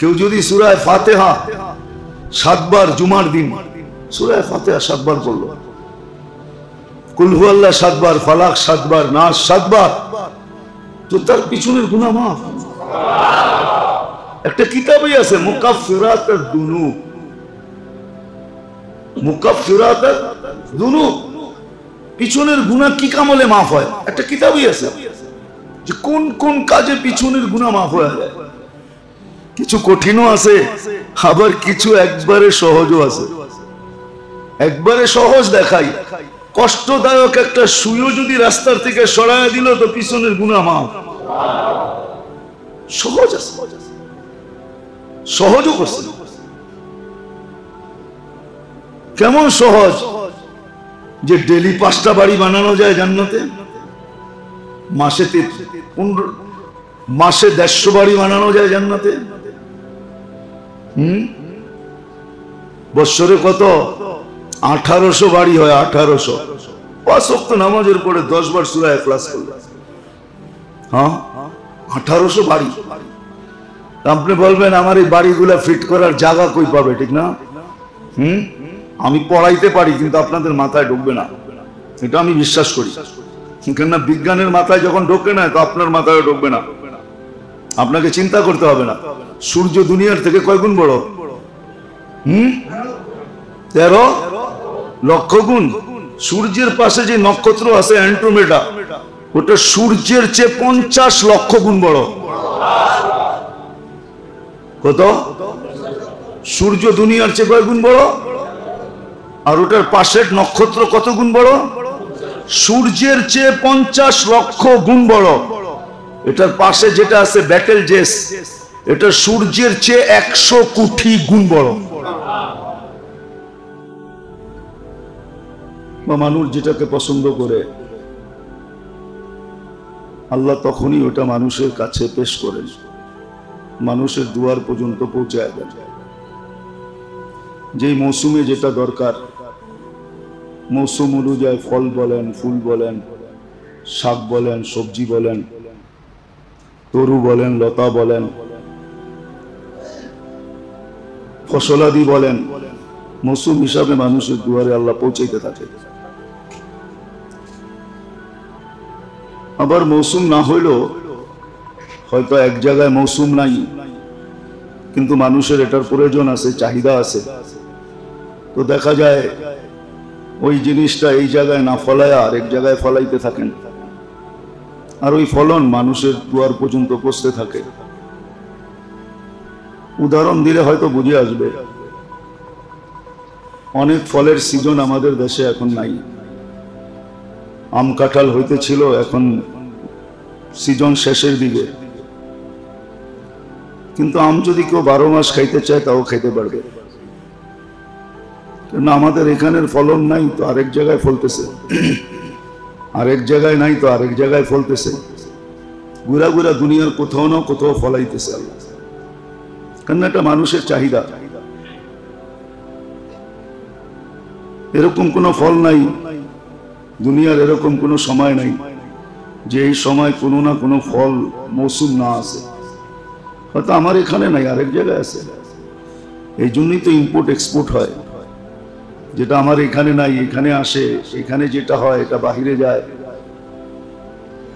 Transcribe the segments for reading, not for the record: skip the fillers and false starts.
কেউ যদি সূরা ফাতিহা 7 বার জুমার দিন সূরা ফাতিহা 7 বার পড়লো, কুল হুয়াল্লাহ 7 বার, ফালাক 7 বার, নাস 7 বার, তো তার পিছনের গুনাহ মাফ। একটা কিতাবই আছে মুকাফফিরাতুদ দুনুব, মুকাফফিরাতুদ দুনুব, পিছনের গুনাহ কি কামলে মাফ হয়, একটা কিতাবই আছে যে কোন কোন কাজে পিছনের গুনাহ মাফ হয়ে যায়। কিছু কঠিনও আছে, আবার কিছু একবারে সহজও আছে। একবারে সহজ দেখাই, কষ্টদায়ক একটা সুইও যদি রাস্তার থেকে সরায় দিল তো পিছনের গুনাহ মাফ। সহজ আছে, সহজও করছে। কেমন সহজ যে ডেলি 5টা বাড়ি বানানো যায় জান্নাতে, মাসে 150 বাড়ি বানানো যায় জান্নাতে। বৎসরে কত? 1800 বাড়ি হয়। 1800 5 ওয়াক্ত নামাজের পরে 10 বার সূরা ইখলাস করলে, হ্যাঁ 1800 বাড়ি। আপনি বলবেন আমার এই বাড়িগুলা ফিট করার জায়গা কই পাবে, ঠিক না? আমি পড়াইতে পারি কিন্তু আপনাদের মাথায় ঢুকবে না, এটা আমি বিশ্বাস করি। কেননা বিজ্ঞানের মাথায় যখন ঢোকে না তো আপনার মাথায় ঢুকবে না। আপনাকে চিন্তা করতে হবে না, সূর্য দুনিয়ার থেকে কয় গুণ বড়? 13 লক্ষ গুণ। সূর্যের পাশে যে নক্ষত্র আছে অ্যান্ড্রোমেডা, ওটা সূর্যের চেয়ে 50 লক্ষ গুণ বড়। কত? সূর্য দুনিয়ার চেয়ে কয় গুণ বড়? আর ওটার পাশের নক্ষত্র কত গুণ বড়? সূর্যের চেয়ে 50 লক্ষ গুণ বড়। এটার পাশে যেটা আছে ব্যাটেল জেস, এটা সূর্যের চেয়ে 100 কোটি গুণ বড়। মানুষ যেটাকে পছন্দ করে আল্লাহ তখনই ওটা মানুষের কাছে পেশ করেন, মানুষের দুয়ার পর্যন্ত পৌঁছায় দেন। যেই মৌসুমে যেটা দরকার, মৌসুম অনুযায়ী ফল বলেন, ফুল বলেন, শাক বলেন, সবজি বলেন, তরু বলেন, লতা বলেন, ফসলাদি বলেন, মৌসুম হিসাবে মানুষের দুয়ারে আল্লাহ পৌঁছাইতে থাকে। আবার মৌসুম না হইলেও হয়তো এক জায়গায় মৌসুম নাই, কিন্তু মানুষের এটার প্রয়োজন আছে, চাহিদা আছে, তো দেখা যায় ওই জিনিসটা এই জায়গায় না ফলায় আর এক জায়গায় ফলাইতে থাকেন, আর ওই ফলন মানুষের দুয়ার পর্যন্ত পৌঁছতে থাকে। উদাহরণ দিলে হয়তো বুঝে আসবে। অনেক ফলের সিজন আমাদের দেশে এখন নাই। আম কাঁঠাল হইতেছিল, এখন সিজন শেষের দিকে, কিন্তু আম যদি কেউ 12 মাস খাইতে চায় তাও খাইতে পারবে, কেন আমাদের এখানের ফলন নাই তো আরেক জায়গায় ফলতেছে, আরেক জায়গায় নাই তো আরেক জায়গায় ফলতেছে, ঘুরা ঘুরা দুনিয়ার কোথাও না কোথাও ফলাইতেছে আল্লাহ। কেন এটা মানুষের চাহিদা। এরকম কোনো ফল নাই দুনিয়ার, এরকম কোনো সময় নাই যে এই সময় কোনো না কোনো ফল মৌসুম না আছে। হয়তো আমার এখানে নাই, আরেক জায়গায় আছে। এই জন্যই তো ইম্পোর্ট এক্সপোর্ট হয়, যেটা আমার এখানে নাই এখানে আসে, এখানে যেটা হয় এটা বাহিরে যায়।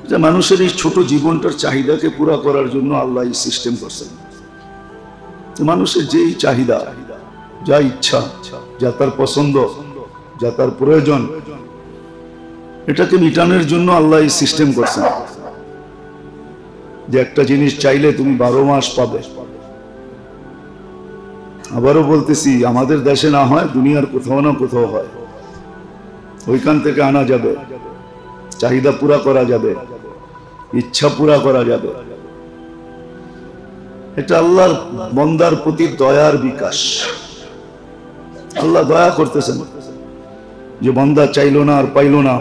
যে মানুষের এই ছোট জীবনটার চাহিদাকে পুরা করার জন্য আল্লাহ এই সিস্টেম করছেন। মানুষের যেই চাহিদা, যা ইচ্ছা, যা তার পছন্দ, যা তার প্রয়োজন, এটাকে মিটানোর জন্য আল্লাহ এই সিস্টেম করছেন যে একটা জিনিস চাইলে তুমি 12 মাস পাবে। আবারও বলতেছি, আমাদের দেশে না হয়, দুনিয়ার কোথাও না কোথাও হয়। ওইখান থেকে আনা যাবে, চাহিদা পুরা করা যাবে, ইচ্ছা পুরা করা যাবে। এটা আল্লাহর বান্দার প্রতি দয়ার বিকাশ। আল্লাহ দয়া করতেছেন যে বান্দা চাইলো না আর পাইলো না,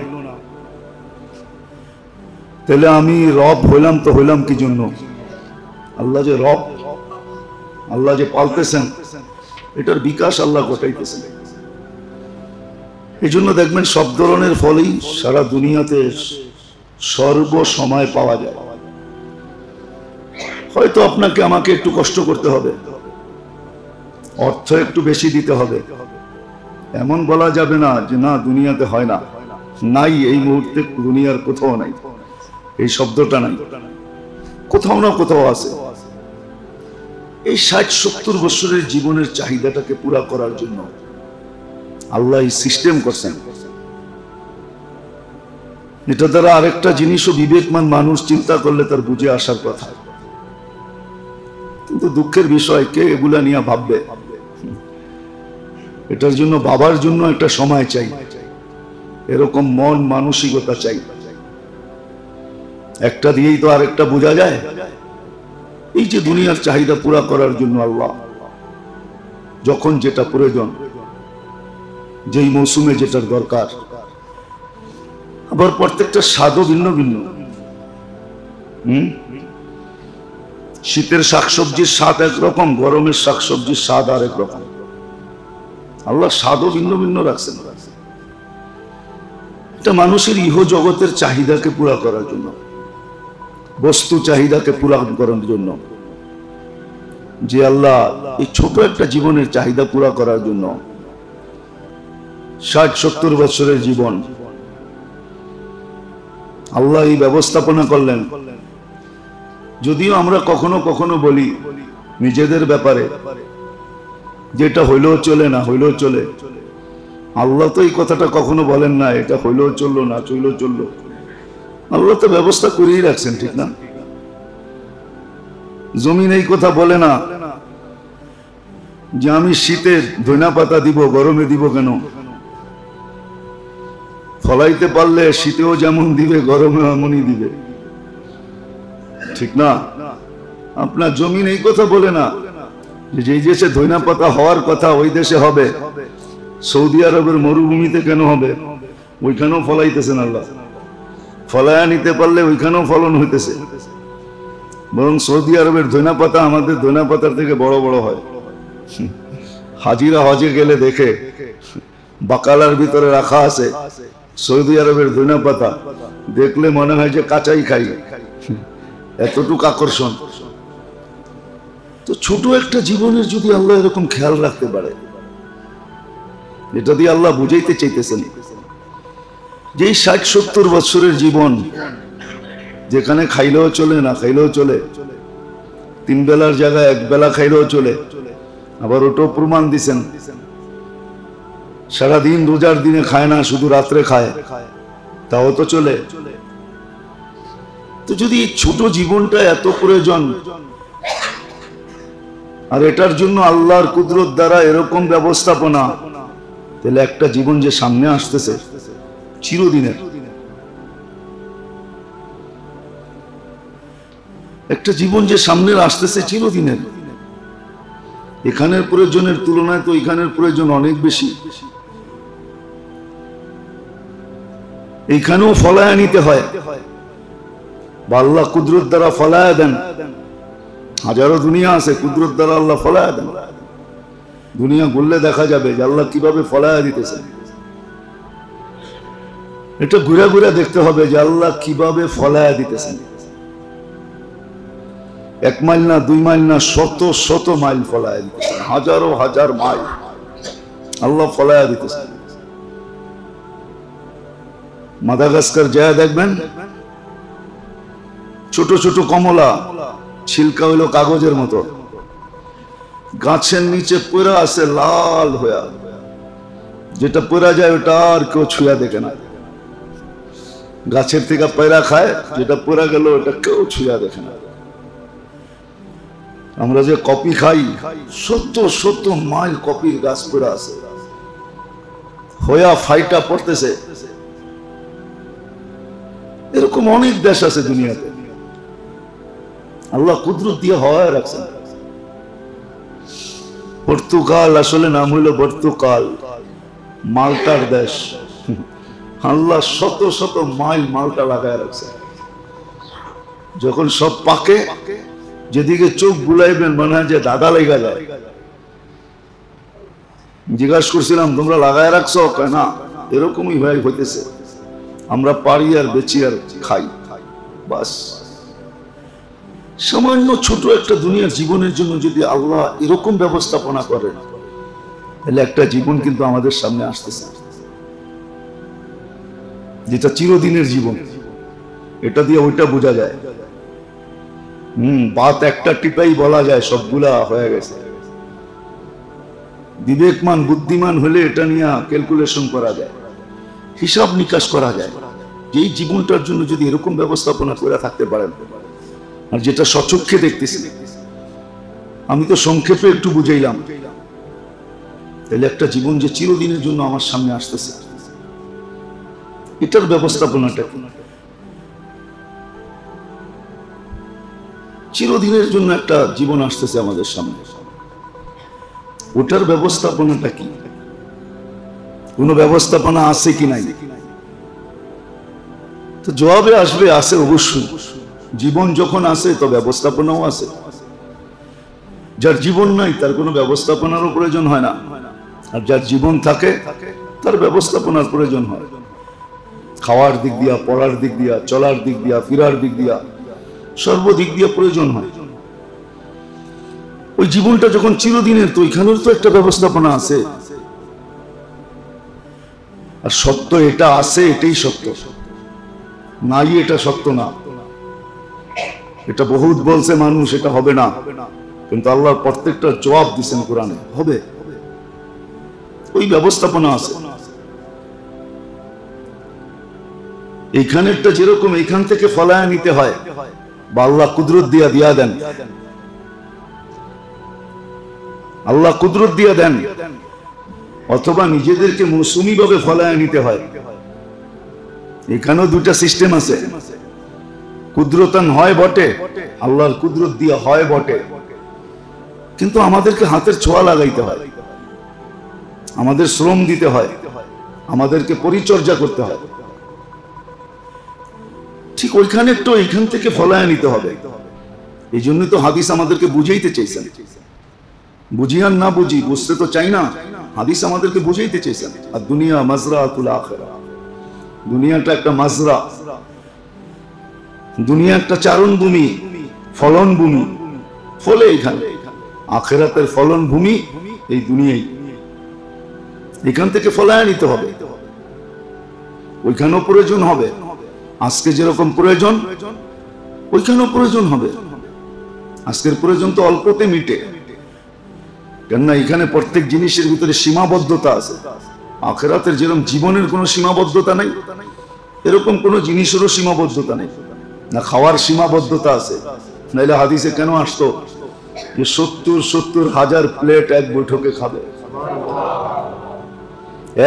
তাহলে আমি রব হইলাম তো হইলাম কি জন্য? আল্লাহ যে রব, আল্লাহ যে পালতেছেন, এটার বিকাশ আল্লাহ ঘটাইতেছেন। এই জন্য দেখবেন সব ধরনের ফলই সারা দুনিয়াতে সর্ব সময় পাওয়া যায়। হয়তো আপনাকে আমাকে একটু কষ্ট করতে হবে, অর্থ একটু বেশি দিতে হবে। এমন বলা যাবে না যে না দুনিয়াতে হয় না, নাই, এই মুহূর্তে দুনিয়ার কোথাও নাই, এই শব্দটা নাই, কোথাও না কোথাও আছে। এই 60-70 বছরের জীবনের চাহিদাটাকে পুরা করার জন্য আল্লাহ এই সিস্টেম করছেন। এটা দ্বারা আরেকটা জিনিসও বিবেকমান মানুষ চিন্তা করলে তার বুঝে আসার কথা। কিন্তু দুঃখের বিষয়, কে এগুলা নিয়ে ভাববে? এটার জন্য বাবার জন্য একটা সময় চাই, এরকম মন মানসিকতা চাই। একটা দিয়েই তো আরেকটা বোঝা যায়। এই যে দুনিয়ার চাহিদা পুরা করার জন্য আল্লাহ যখন যেটা প্রয়োজন, যেই মৌসুমে যেটার দরকার, আবার প্রত্যেকটা স্বাদও ভিন্ন ভিন্ন। শীতের শাকসবজির স্বাদ একরকম, গরমের শাকসবজির স্বাদ আর একরকম। আল্লাহ স্বাদও ভিন্ন ভিন্ন রাখছেন। এটা মানুষের ইহ জগতের চাহিদাকে পুরা করার জন্য, বস্তু চাহিদাকে পুরা করার জন্য, যে আল্লাহ এই ছোট একটা জীবনের চাহিদা পুরা করার জন্য 60-70 বছরের জীবন আল্লাহ এই ব্যবস্থাপনা করলেন। যদিও আমরা কখনো কখনো বলি নিজেদের ব্যাপারে, যেটা হইলেও চলে, না হইলেও চলে। আল্লাহ তো এই কথাটা কখনো বলেন না, এটা হইলেও চললো, না চললেও চললো। আল্লাহ তো ব্যবস্থা করেই রাখছেন, ঠিক না? জমিন এই কথা বলে না যে আমি শীতে ধনিয়া পাতা দিব, গরমে দিব কেন? ফলাইতে পারলে শীতেও যেমন দিবে, গরমে এমনই দিবে, ঠিক না? আপনার জমিন এই কথা বলে না যে যেই দেশে ধনিয়া পাতা হওয়ার কথা ওই দেশে হবে। সৌদি আরবের মরুভূমিতে কেন হবে? ওইখানেও ফলাইতেছেন আল্লাহ। ফলায়া নিতে পারলে ওইখানেও ফলন হইতেছে। বরং সৌদি আরবের ধনিয়া পাতা আমাদের ধনিয়া পাতার থেকে বড় বড় হয়। হাজিরা হজে গেলে দেখে বাকালার ভিতরে রাখা আছে সৌদি আরবের ধনিয়া পাতা, দেখলে মনে হয় যে কাঁচাই খাই, এতটুকু আকর্ষণ। তো ছোট একটা জীবনের যদি আল্লাহ এরকম খেয়াল রাখতে পারে, এটা দিয়ে আল্লাহ বুঝাইতে চাইতেছেন যে 60-70 বছরের জীবন, যেখানে খাইলেও চলে, না খাইলেও চলে, 3 বেলার জায়গায় 1 বেলা খাইলেও চলে। আবার ওটাও প্রমাণ দিছেন, সারাদিন রোজার দিনে খায় না, শুধু রাত্রে খায়, তাও তো চলে। তো যদি ছোট জীবনটা এত প্রয়োজন, আর এটার জন্য আল্লাহর কুদরত দ্বারা এরকম ব্যবস্থাপনা, তাহলে একটা জীবন যে সামনে আসতেছে চিরদিনের, একটা জীবন যে সামনে আসতেছে চিরদিনের, এখানের প্রয়োজনের তুলনায় তো এখানের প্রয়োজন অনেক বেশি। এইখানেও ফলায়া নিতে হয়, বা আল্লাহ কুদরত দ্বারা ফলায়া দেন। হাজারো দুনিয়া আছে, কুদরত দ্বারা আল্লাহ ফলায়া দেন। দুনিয়া ঘুরলে দেখা যাবে যে আল্লাহ কিভাবে ফলায়া দিতেছে। এটা ঘুরে ঘুরে দেখতে হবে যে আল্লাহ কিভাবে ফলায়া দিতেছেন। 1 মাইল না 2 মাইল না, শত শত মাইল ফলায়া দিতেছেন, হাজারো হাজার মাইল আল্লাহ ফলায়া দিতেছেন। মাদাগাস্কার যায় দেখবেন, ছোট ছোট কমলা, ছিলকা হইল কাগজের মতো, গাছের নিচে পড়া আছে লাল হইয়া, যেটা পড়া যায় ওটা আর কেউ ছুঁয়া দেখে না। গাছের থেকে পেড়া খায়, যেটা পড়া গেল ওটা কেউ ছুঁয়া দেখে না। আমরা যে কপি খাই, শত শত মাইল কপির গাছ পড়া আছে, হইয়া ফাইটা পড়তেছে। এরকম অনেক দেশ আছে দুনিয়াতে, আল্লাহ কুদরত দিয়ে হওয়ায় রাখছেন। পর্তুগাল আসলে নাম হইল পর্তুগাল, মাল্টার দেশ। আল্লাহ শত শত মাইল মালটা লাগায় রাখছে। যখন সব পাকে, যেদিকে চোখ বুলাইবেন মনে হয় যে দাদা লেগা যায়। জিজ্ঞাসা করছিলাম তোমরা লাগায় রাখছো? না, এরকমই হইতেছে, আমরা পারি আর বেচি আর খাই, বাস। সামান্য ছোট একটা দুনিয়ার জীবনের জন্য যদি আল্লাহ এরকম ব্যবস্থাপনা করেন, তাহলে একটা জীবন কিন্তু আমাদের সামনে আসতেছে, যেটা চিরদিনের জীবন। এটা দিয়ে ওইটা বোঝা যায়। বাত একটা টিপাই বলা যায় সবগুলা হয়ে গেছে। বিবেকমান বুদ্ধিমান হলে এটা নিয়ে ক্যালকুলেশন করা যায়, হিসাব নিকাশ করা যায়, যে এই জীবনটার জন্য যদি এরকম ব্যবস্থাপনা করে থাকতে পারেন। আর যেটা সচক্ষে দেখতেছি, আমি তো সংক্ষেপে একটু বুঝাইলাম, তাহলে একটা জীবন যে চিরদিনের জন্য আমার সামনে আসতেছে, এটার ব্যবস্থাপনাটা কি? চিরদিনের জন্য একটা জীবন আসতেছে আমাদের সামনে, ওটার ব্যবস্থাপনাটা কি? কোনো ব্যবস্থাপনা আছে কি নাই? তো জবাবে আসবে আছে অবশ্যই। জীবন যখন আছে তো ব্যবস্থাপনাও আছে। যার জীবন নাই তার কোনো ব্যবস্থাপনারও প্রয়োজন হয় না, আর যার জীবন থাকে তার ব্যবস্থাপনার প্রয়োজন হয়। খাওয়ার দিক দিয়া, পড়ার দিক দিয়া, চলার দিক দিয়া, ফিরার দিক দিয়া, সর্বদিক দিয়া প্রয়োজন হয়। ওই জীবনটা যখন চিরদিনের, তো ওইখানেও তো একটা ব্যবস্থাপনা আছে। আর সত্য এটা আছে, এটাই সত্য, নাই এটা সত্য না। এটা বহুত বলছে মানুষ এটা হবে না, কিন্তু আল্লাহ প্রত্যেকটা জবাব দিচ্ছেন কোরআনে, হবে। ওই ব্যবস্থাপনা আছে। এইখানেরটা যেরকম এইখান থেকে ফলায় নিতে হয়, বা আল্লাহ কুদরত দিয়া দেন, আল্লাহ কুদরত দিয়া দেন, অথবা নিজেদেরকে মৌসুমি ভাবে ফলায় নিতে হয়। এখানেও দুটা সিস্টেম আছে। কুদরতান হয় বটে, আল্লাহর কুদরত দিয়া হয় বটে, কিন্তু আমাদেরকে হাতের ছোঁয়া লাগাইতে হয়, আমাদের শ্রম দিতে হয়, আমাদেরকে পরিচর্যা করতে হয়। ঠিক ওইখানে তো এইখান থেকে ফলায় নিতে হবে। এই জন্যই তো হাদিস আমাদেরকে বুঝাইতে চাইছেন। বুঝি আর না বুঝি, বুঝতে তো চাই না, হাদিস আমাদেরকে বুঝাইতে চাইছেন। আর দুনিয়া মাজরাতুল আখিরা, দুনিয়াটা একটা মাজরা, দুনিয়া একটা চারণ ভূমি, ফলন ভূমি। ফলে এখানে আখিরাতের ফলন ভূমি এই দুনিয়াই, এখান থেকে ফলায় নিতে হবে। ওইখানেও প্রয়োজন হবে, আজকে যেরকম প্রয়োজন ওইখানেও প্রয়োজন হবে। আজকের প্রয়োজন তো অল্পতে মিটে, কেননা এখানে প্রত্যেক জিনিসের ভিতরে সীমাবদ্ধতা আছে। আখিরাতের যেরকম জীবনের কোনো সীমাবদ্ধতা নাই, এরকম কোনো জিনিসেরও সীমাবদ্ধতা নেই। না খাওয়ার সীমাবদ্ধতা আছে, নাইলে হাদিসে কেন আসতো যে 70,000 প্লেট এক বৈঠকে খাবে?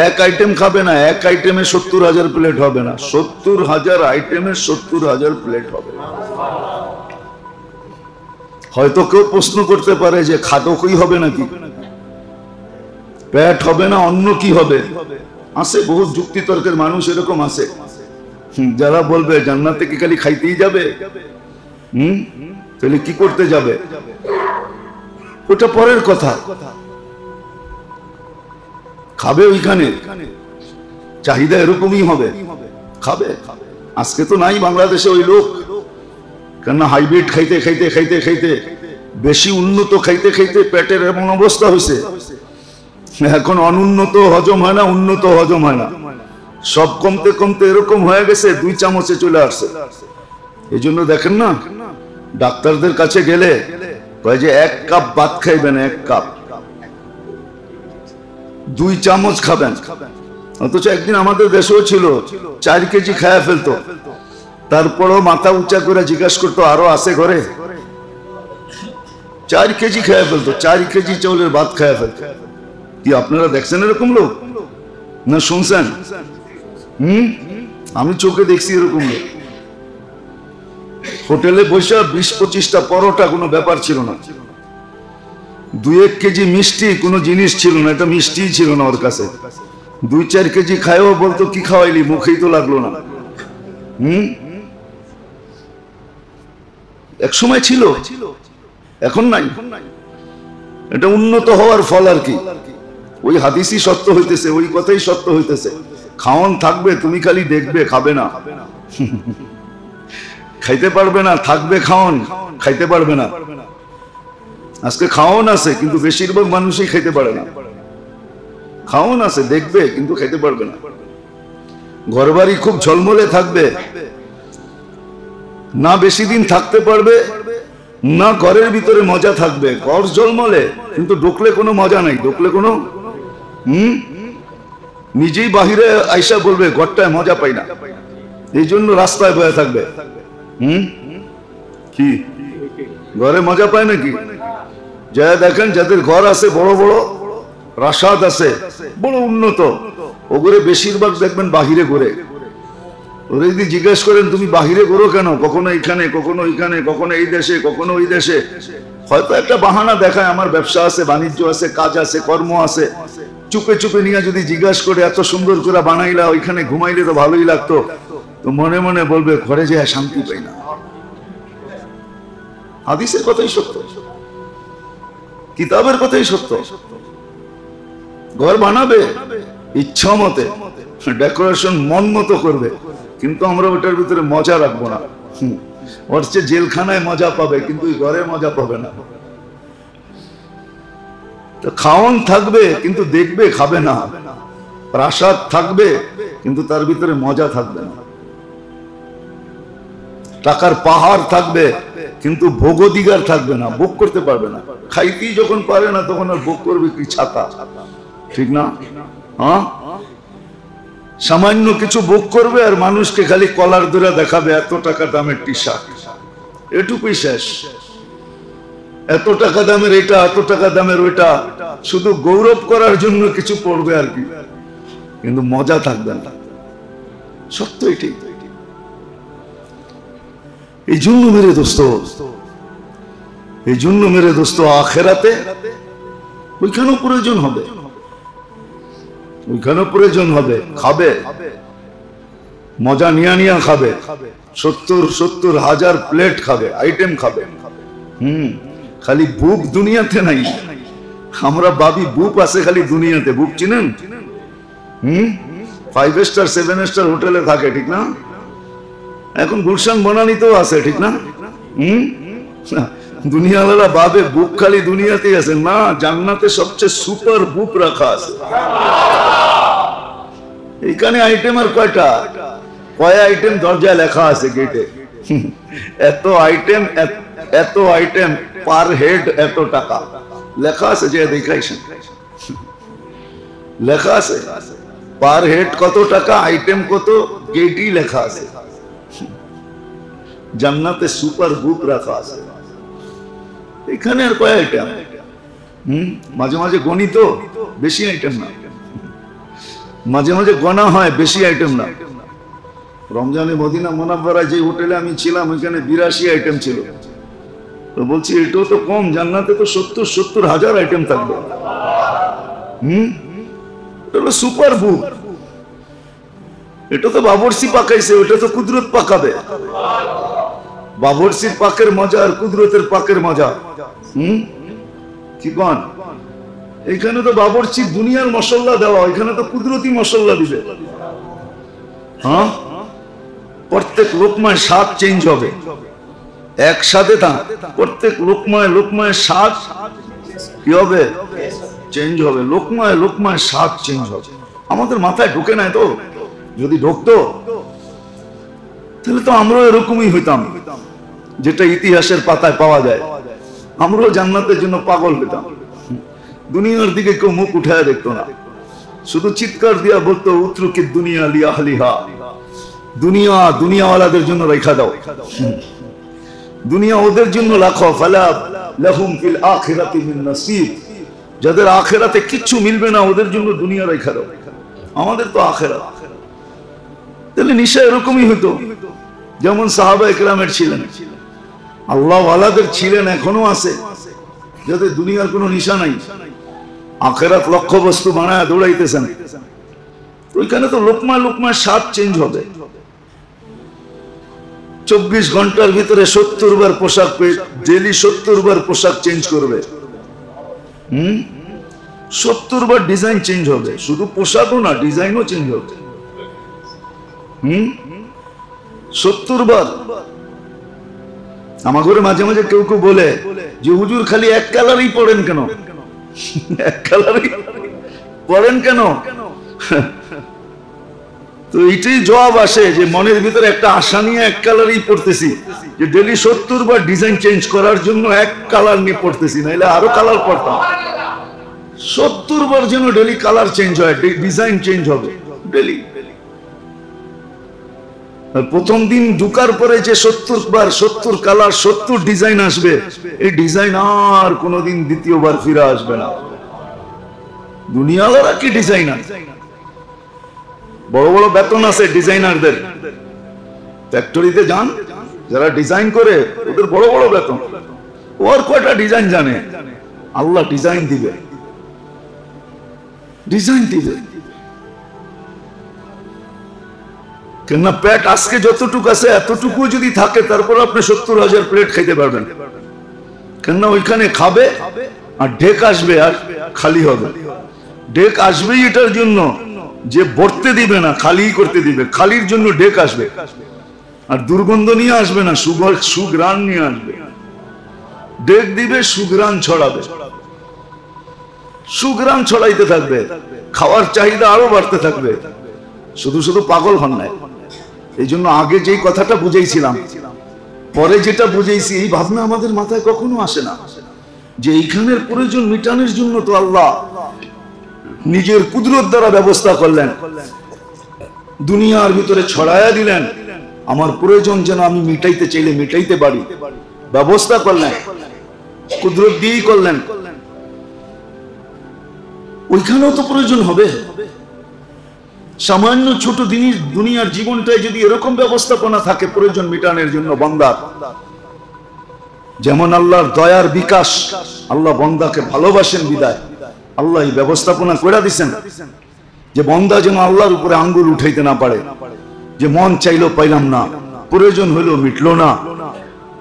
এক আইটেম খাবে না, এক আইটেমে 70,000 প্লেট হবে না, 70,000 আইটেমে 70,000 প্লেট হবে। হয়তো কেউ প্রশ্ন করতে পারে যে খাটো কই হবে নাকি, পেট হবে না, অন্য কি হবে? আছে বহু যুক্তিতর্কের মানুষ এরকম আছে, যারা বলবে জান্নাতে কি খালি খাইতেই যাবে? তাহলে কি করতে যাবে? ওটা পরের কথা। খাবে ওইখানে, চাহিদা এরকমই হবে, খাবে। আজকে তো নাই বাংলাদেশে ওই লোক, কেননা হাইব্রিড খাইতে খাইতে খাইতে খাইতে, বেশি উন্নত খাইতে খাইতে পেটের এমন অবস্থা হয়েছে, এখন অনুন্নত হজম হয় না, উন্নত হজম হয় না, সব কমতে কমতে এরকম হয়ে গেছে 2 চামচে চলে আসছে। এই জন্য দেখেন না, ডাক্তারদের কাছে গেলে কয় যে 1 কাপ ভাত খাইবেন, 1 কাপ, 2 চামচ খাবেন। অথচ একদিন আমাদের দেশেও ছিল 4 কেজি খায়া ফেলতো, তারপরও মাথা উঁচা করে জিজ্ঞাসা করতো আরো আছে ঘরে? 4 কেজি খায়া ফেলতো, 4 কেজি চাউলের ভাত খায়া ফেলতো। কি আপনারা দেখছেন এরকম লোক না শুনছেন? আমি চোখে দেখছি এরকম লোক। হোটেলে বসে 20-25টা পরোটা কোনো ব্যাপার ছিল না, 2-1 কেজি মিষ্টি কোনো জিনিস ছিল না, এটা মিষ্টি ছিল না ওর কাছে। 2-4 কেজি খায়ও বলতো কি খাওয়াইলি, মুখেই তো লাগলো না। এক সময় ছিল, এখন নাই। এটা উন্নত হওয়ার ফল আর কি। ওই হাদিসই সত্য হইতেছে, ওই কথাই সত্য হইতেছে। খাওন থাকবে, তুমি খালি দেখবে, খাবে না, খাইতে পারবে না, থাকবে খাওন, খাইতে পারবে না। আজকে খাওয়ান আছে কিন্তু বেশিরভাগ মানুষই খেতে পারে না। খাওয়ান আছে দেখবে কিন্তু খেতে পারবে না। ঘরবাড়ি খুব ঝলমলে থাকবে, না বেশি দিন থাকতে পারবে, না ঘরের ভিতরে মজা থাকবে। ঘর ঝলমলে কিন্তু ঢুকলে কোনো মজা নাই, ঢুকলে কোনো নিজেই বাহিরে আইসা বলবে ঘরটায় মজা পাই না, এই জন্য রাস্তায় বয়ে থাকবে। কি ঘরে মজা পায় নাকি? যা দেখেন যাদের ঘর আছে বড় বড় প্রাসাদ আছে বড় উন্নত, ওগুলো বেশিরভাগ দেখবেন বাহিরে ঘুরে। ওরা যদি জিজ্ঞেস করেন তুমি বাহিরে ঘুরো কেন, কখনো এখানে কখনো ওইখানে, কখনো এই দেশে কখনো ওই দেশে, হয়তো একটা বাহানা দেখায় আমার ব্যবসা আছে, বাণিজ্য আছে, কাজ আছে, কর্ম আছে। চুপে চুপে নিয়ে যদি জিজ্ঞাস করে এত সুন্দর করে বানাইলা, ওইখানে ঘুমাইলে তো ভালোই লাগতো, তো মনে মনে বলবে ঘরে যায় শান্তি পাই না। হাদিসের কথাই সত্য, কিতাবের কথাই সত্য। ঘর বানাবে ইচ্ছা মতে, ডেকোরেশন মন মতো করবে, কিন্তু আমরা ওটার ভিতরে মজা রাখবো না। ওর চেয়ে জেলখানায় মজা পাবে কিন্তু ঘরে মজা পাবে না। তো খাওয়ান থাকবে কিন্তু দেখবে খাবে না, প্রাসাদ থাকবে কিন্তু তার ভিতরে মজা থাকবে না, টাকার পাহাড় থাকবে কিন্তু ভোগাধিকার থাকবে না, ভোগ করতে পারবে না। খাইতেই যখন পারে না তখন আর ভোগ করবে কি? ছাতা, ঠিক না? হ্যাঁ, সামান্য কিছু ভোগ করবে আর মানুষকে খালি কলার ধরে দেখাবে এত টাকা দামের টি শার্ট, এটুকুই শেষ। এত টাকা দামের এটা, এত টাকা দামের ওইটা, শুধু গৌরব করার জন্য কিছু পড়বে আর কি, কিন্তু মজা থাকবে না। সত্য এটাই। এই জন্য মেরে দোস্ত, এই জন্য মেরে দোস্ত আখেরাতে ওইখানেও প্রয়োজন হবে, ওইখানেও প্রয়োজন হবে। খাবে মজা নিয়া নিয়া খাবে, 70,000 প্লেট খাবে, আইটেম খাবে। খালি বুক দুনিয়াতে নাই। আমরা ভাবি বুক আছে খালি দুনিয়াতে। বুক চিনেন? 5 স্টার 7 স্টার হোটেলে থাকে, ঠিক না? এখন গুলশান বনানীতেও আছে, ঠিক না? দুনিয়াওয়ালা ভাবে বুক খালি দুনিয়াতে আছে। না, জান্নাতে সবচেয়ে সুপার বুক রাখা আছে। এইখানে আইটেম আর কয়টা? কয় আইটেম দরজায় লেখা আছে গেটে। এত আইটেম, এত আইটেম, পার হেড এত টাকা লেখা আছে। যে দেখাইছেন লেখা আছে পার হেড কত টাকা, আইটেম কত, গেটই লেখা আছে। জান্নাতে সুপার বুক রাখা আছে। এখানে আর কয় আইটেম? মাঝে মাঝে গণি তো, বেশি আইটেম না। মাঝে মাঝে গণা হয়, বেশি আইটেম না। রমজানে মদিনা মুনাওয়ারায় যে হোটেলে আমি ছিলাম ওইখানে 82 আইটেম ছিল। তো বলছি এটাও তো কম, জান্নাতে তো 70,000 আইটেম থাকবে। এটা হলো সুপার বুক। এটা তো বাবরসি পাকাইছে, ওটা তো কুদরত পাকাবে। বাবরসির পাকের মজা আর কুদরতের পাকের মজা কি কোন? এখানে তো বাবরচি দুনিয়ার মশলা দেওয়া, এখানে তো কুদরতি মশলা দিবে। হ্যাঁ, প্রত্যেক লোকমায় স্বাদ চেঞ্জ হবে একসাথে। তা প্রত্যেক লোকমায় লোকমায় স্বাদ কি হবে? চেঞ্জ হবে। লোকমায় লোকমায় স্বাদ চেঞ্জ হবে। আমাদের মাথায় ঢুকে নাই তো। যদি ঢুকতো তাহলে তো আমরাও এরকমই হইতাম, যেটা ইতিহাসের পাতায় পাওয়া যায়। আমরাও জান্নাতের জন্য পাগল হইতাম। দুনিয়ার দিকে কেউ মুখ উঠায় দেখতো না, শুধু চিৎকার দিয়া বলতো উত্রুকি দুনিয়া লিয়া হালিহা, দুনিয়া দুনিয়াওয়ালাদের জন্য রেখা দাও, দুনিয়া ওদের জন্য রাখো। ফালা লাহুম ফিল আখিরাতি মিন নসিব, যাদের আখিরাতে কিচ্ছু মিলবে না ওদের জন্য দুনিয়া রেখা দাও। আমাদের তো আখিরাত। তাহলে নিশা এরকমই হতো, যেমন সাহাবায়ে কেরামের ছিলেন, আল্লাহ ওয়ালাদের ছিলেন, এখনো আছে, যাদের দুনিয়ার কোনো নিশা নাই, আখিরাত লক্ষ্য বস্তু বানায় দৌড়াইতেছেন। ওইখানে তো লোকমায় লোকমায় স্বাদ চেঞ্জ হবে। 24 ঘন্টার ভিতরে 70 বার পোশাক, ডেলি 70 বার পোশাক চেঞ্জ করবে। 70 বার ডিজাইন চেঞ্জ হবে। শুধু পোশাকও না, ডিজাইনও চেঞ্জ হবে। 70 বার। আমার ঘরে মাঝে মাঝে কেউ কেউ বলে যে হুজুর খালি এক কালারই পড়েন কেন, এক কালারই পড়েন কেন? তো এইটাই জবাব আসে যে মনের ভিতরে একটা আশা নিয়ে এক কালারই পড়তেছি, যে ডেলি 70 বার ডিজাইন চেঞ্জ করার জন্য এক কালার নিয়ে পড়তেছি, নাইলে আরো কালার পড়তাম। 70 বার যেন ডেলি কালার চেঞ্জ হয়, ডিজাইন চেঞ্জ হবে ডেলি। প্রথম দিন ঢুকার পরে যে 70 বার 70 কালার 70 ডিজাইন আসবে, এই ডিজাইন আর কোনোদিন দ্বিতীয়বার ফিরে আসবে না। দুনিয়াওয়ালারা কি ডিজাইনার, বড় বড় বেতন আছে ডিজাইনারদের, ফ্যাক্টরিতে যান যারা ডিজাইন করে ওদের বড় বড় বেতন। ওর কয়টা ডিজাইন জানে? আল্লাহ ডিজাইন দিবে, ডিজাইন দিবে। কেননা পেট আজকে যতটুকু আছে এতটুকু যদি থাকে, তারপর আপনি 70,000 প্লেট খাইতে পারবেন। কেননা ওইখানে খাবে আর ঢেক আসবে আর খালি হবে। ঢেক আসবেই এটার জন্য যে ভরতে দিবে না, খালি করতে দিবে, খালির জন্য ঢেক আসবে। আর দুর্গন্ধ নিয়ে আসবে না, সুঘ্রাণ নিয়ে আসবে। ঢেক দিবে, সুঘ্রাণ ছড়াবে, সুঘ্রাণ ছড়াইতে থাকবে, খাওয়ার চাহিদা আরো বাড়তে থাকবে। শুধু শুধু পাগল হন নাই। এই জন্য আগে যেই কথাটা বুঝাইছিলাম, পরে যেটা বুঝাইছি, এই ভাবনা আমাদের মাথায় কখনো আসে না যে এইখানের প্রয়োজন মিটানোর জন্য তো আল্লাহ নিজের কুদরত দ্বারা ব্যবস্থা করলেন, দুনিয়ার ভিতরে ছড়ায়া দিলেন। আমার প্রয়োজন যেন আমি মিটাইতে চাইলে মিটাইতে পারি, ব্যবস্থা করলেন, কুদরত দিয়েই করলেন। ওইখানেও তো প্রয়োজন হবে। সামান্য ছোট জিনিস দুনিয়ার জীবনটায় যদি এরকম ব্যবস্থাপনা থাকে প্রয়োজন মিটানোর জন্য বান্দার, যেমন আল্লাহর দয়ার বিকাশ, আল্লাহ বান্দাকে ভালোবাসেন বিদায় আল্লাহ এই ব্যবস্থাপনা করে দিচ্ছেন যে বান্দা যেন আল্লাহর উপরে আঙ্গুল উঠাইতে না পারে, যে মন চাইলো পাইলাম না, প্রয়োজন হইলো মিটলো না,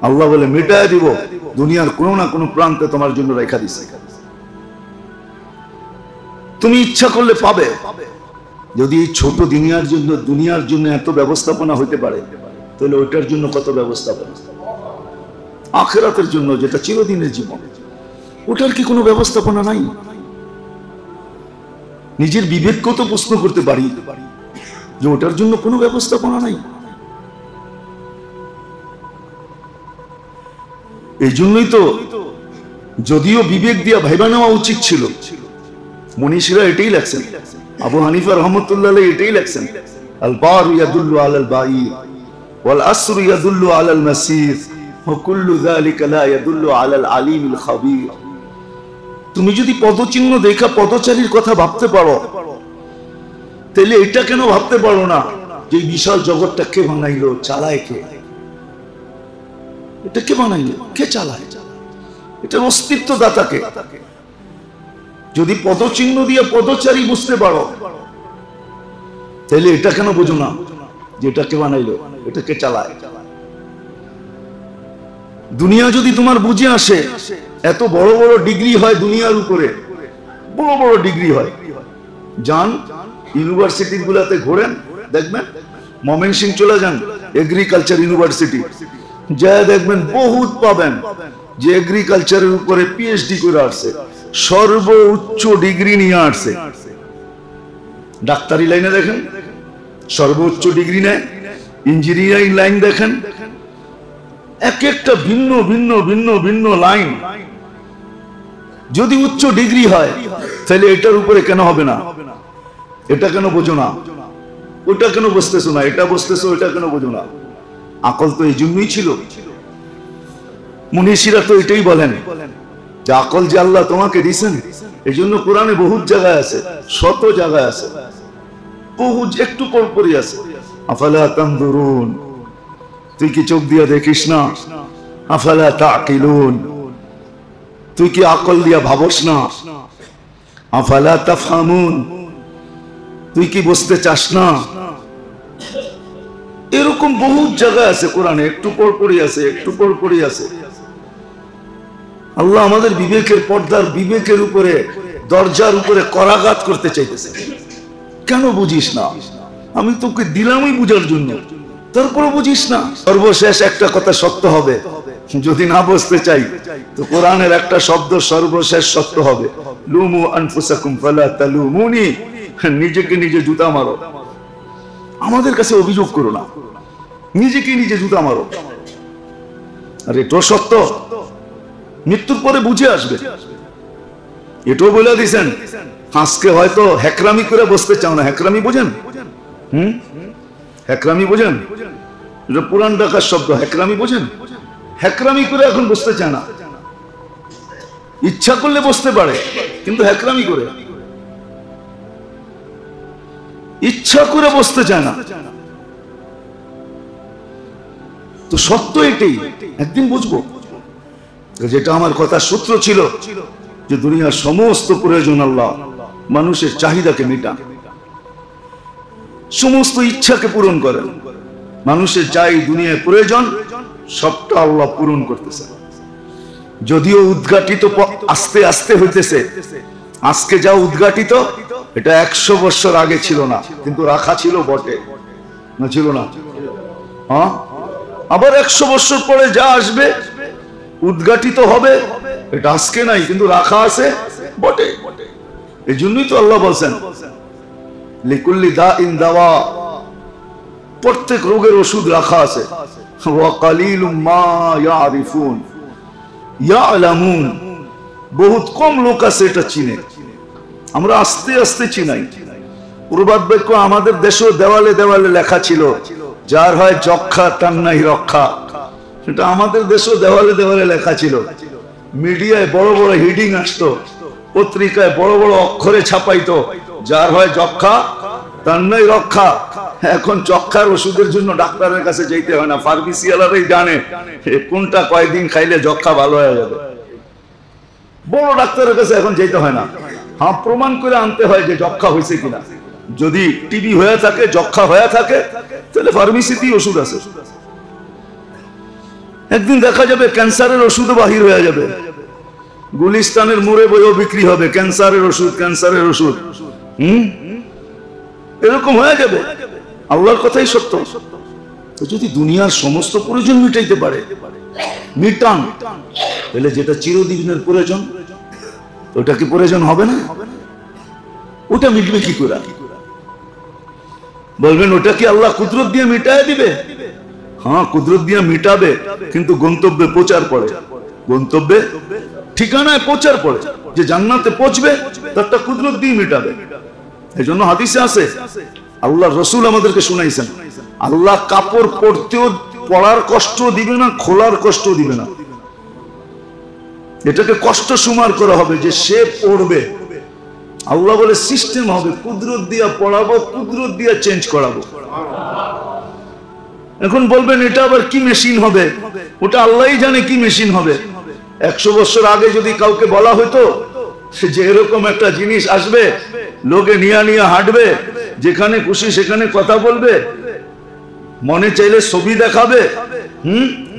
আল্লাহ বলে মিটায় দিব, দুনিয়ার কোনো না কোনো প্রান্তে তোমার জন্য রেখা দিচ্ছে, তুমি ইচ্ছা করলে পাবে। যদি এই ছোট দুনিয়ার জন্য এত ব্যবস্থাপনা হইতে পারে, তাহলে ওইটার জন্য কত ব্যবস্থাপনা আখিরাতের জন্য, যেটা চিরদিনের জীবন, ওটার কি কোনো ব্যবস্থাপনা নাই? নিজের বিবেককেও তো প্রশ্ন করতে পারি যে ওটার জন্য কোনো ব্যবস্থাপনা নাই। এই জন্যই তো যদিও বিবেক দিয়া ভাইবা নেওয়া উচিত ছিল, মনীষীরা এটাই লেখছেন, আবু হানিফা রহমতুল্লাহ আলাইহি এটাই লেখছেন, আল বারু ইয়াদুল্লু আলাল বাঈর ওয়াল আসরু ইয়াদুল্লু আলাল মাসির ওয়া কুল্লু যালিকা লা ইয়াদুল্লু আলাল আলিমিল খাবীর। তুমি যদি পদচিহ্ন দেখা পদচারীর কথা ভাবতে পারো, তাহলে এটা কেন ভাবতে পারো না যে বিশাল জগৎটা কে বানাইলো, চালায় কে? এটা কে বানাইলো, কে চালায়? এটার অস্তিত্ব দাতাকে। যদি পদচিহ্ন দিয়ে পদচারী বুঝতে পারো, তাহলে এটা কেন বুঝো না যে এটা কে বানাইলো, এটা কে চালায়? দুনিয়া যদি তোমার বুঝে আসে, এত বড় বড় ডিগ্রি হয় দুনিয়ার উপরে, বড় বড় ডিগ্রি হয়। যান ইউনিভার্সিটি গুলাতে ঘোরেন, দেখবেন ময়মনসিং চলে যান, এগ্রিকালচার ইউনিভার্সিটি যা দেখবেন বহুত পাবেন যে এগ্রিকালচারের উপরে পিএইচডি করে আসছে, সর্বোচ্চ ডিগ্রি নিয়ে আসছে। ডাক্তারি লাইনে দেখেন সর্বোচ্চ ডিগ্রি নেয়, ইঞ্জিনিয়ারিং লাইন দেখেন, এক একটা ভিন্ন ভিন্ন ভিন্ন ভিন্ন লাইন। যদি উচ্চ ডিগ্রি হয়, তাহলে এটার উপরে কেন হবে না? এটা কেন বোঝো না? ওটা কেন বুঝতেছো না? এটা বুঝতেছো, এটা কেন বোঝো না? আকল তো এই জন্যই ছিল। মুনিশিরা তো এটাই বলেন যে আকল যে আল্লাহ তোমাকে দিয়েছেন, এই জন্য কোরআনে বহুত জায়গায় আছে, শত জায়গায় আছে, বহু একটু পরপরই আছে। আফালা তানজুরুন, তুই কি চোখ দিয়ে দেখিস না? আফালা তাকিলুন, তুই কি আকল দিয়া ভাবস না? আফালা তাফহামুন, তুই কি বুঝতে চাস না? এরকম বহুত জায়গা আছে কোরআনে, একটু পরপরই আছে, একটু পরপরই আছে। আল্লাহ আমাদের বিবেকের পর্দার, বিবেকের উপরে, দরজার উপরে করাঘাত করতে চাইতেছে। কেন বুঝিস না? আমি তোকে দিলামই বুঝার জন্য, তারপরে বুঝিস না। সর্বশেষ একটা কথা সত্য হবে, যদি না বুঝতে চাই তো কোরআনের একটা শব্দ সর্বশেষ সত্য হবে, লুমু আনফুসাকুম ফালা তালুমুনি, নিজেকে নিজে জুতা মারো, আমাদের কাছে অভিযোগ করো না, নিজেকে নিজে জুতা মারো। আর এটাও সত্য, মৃত্যুর পরে বুঝে আসবে। এটাও বলে দিয়েছেন, আজকে হয়তো হ্যাকরামি করে বসতে চাও না। হ্যাকরামি বোঝেন? হ্যাকরামি বোঝেন? এটা পুরান ঢাকার শব্দ। হ্যাকরামি বোঝেন? হ্যাকরামি করে এখন বসতে চায় না। ইচ্ছা করলে বসতে পারে, কিন্তু হ্যাকরামি করে, ইচ্ছা করে বসতে চায় না। তো সত্য এটাই, একদিন বুঝবো। যেটা আমার কথা সূত্র ছিল যে দুনিয়ার সমস্ত প্রয়োজন আল্লাহ মানুষের চাহিদাকে মেটান, সমস্ত ইচ্ছাকে পূরণ করেন। মানুষের যাই দুনিয়ায় প্রয়োজন সবটা আল্লাহ পূরণ করতেছে। যদিও উদ্ঘাটিত আস্তে আস্তে হইতেছে, আজকে যা উদ্ঘাটিত এটা 100 বছর আগে ছিল না, কিন্তু রাখা ছিল বটে, না ছিল না? হ্যাঁ, আবার 100 বছর পরে যা আসবে উদ্ঘাটিত হবে, এটা আজকে নাই কিন্তু রাখা আছে বটে। এই জন্যই তো আল্লাহ বলছেন লিকুল্লি দাইন দাওয়া, প্রত্যেক রোগের ওষুধ রাখা আছে। ওয়া কালিলুম মা ইয়ারিফুন ইয়ালামুন, বহুত কম লোক আছে এটা চিনে। আমরা আস্তে আস্তে চিনাই। প্রবাদ বাক্য আমাদের দেশেও দেওয়ালে দেওয়ালে লেখা ছিল, যার হয় যক্ষা তার নাই রক্ষা। সেটা আমাদের দেশেও দেওয়ালে দেওয়ালে লেখা ছিল। মিডিয়ায় বড় বড় হিডিং আসতো, পত্রিকায় বড় বড় অক্ষরে ছাপাইতো, যার হয় যক্ষা তার নাই রক্ষা। এখন যক্ষার ওষুধের জন্য ডাক্তারের কাছে যেতে হয় না, ফার্মেসিওয়ালারাই জানে কোনটা কয়েকদিন খাইলে যক্ষা ভালো হয়ে যাবে। বড় ডাক্তারের কাছে এখন যেতে হয় না, হ্যাঁ প্রমাণ করে আনতে হয় যে যক্ষা হয়েছে কিনা। যদি টিবি হয়ে থাকে, যক্ষা হয়ে থাকে, তাহলে ফার্মেসিতেই ওষুধ আছে। একদিন দেখা যাবে ক্যান্সারের ওষুধও বাহির হয়ে যাবে, গুলিস্তানের মোড়ে বইও বিক্রি হবে ক্যান্সারের ওষুধ, ক্যান্সারের ওষুধ। এরকম হয়ে যাবে। আল্লাহর কথাই সত্য। তো যদি দুনিয়ার সমস্ত প্রয়োজন মিটাইতে পারে, মিটান, তাহলে যেটা চিরদিনের প্রয়োজন ওটা কি প্রয়োজন হবে না? ওটা মিটবে কি করে? বলবেন ওটা কি আল্লাহ কুদরত দিয়ে মিটায় দিবে? হ্যাঁ, কুদরত দিয়ে মিটাবে, কিন্তু গন্তব্যে পৌঁছার পরে, গন্তব্যে ঠিকানায় পৌঁছার পরে যে জান্নাতে পৌঁছবে তারটা কুদরত দিয়ে মিটাবে। এই জন্য হাদিসে আছে, আল্লাহ রসুল আমাদেরকে শুনাইছেন, আল্লাহ কাপড় পরতেও পরার কষ্ট দিবে না, খোলার কষ্ট দিবে না। এটাকে কষ্ট সুমার করা হবে যে সে পড়বে। আল্লাহ বলে সিস্টেম হবে, কুদরত দিয়া পড়াবো, কুদরত দিয়া চেঞ্জ করাবো। এখন বলবেন এটা আবার কি মেশিন হবে? ওটা আল্লাহই জানে কি মেশিন হবে। 100 বছর আগে যদি কাউকে বলা হতো যে এরকম একটা জিনিস আসবে, লোকে নিয়া নিয়া হাঁটবে, যেখানে খুশি সেখানে কথা বলবে, মনে চাইলে ছবি দেখাবে,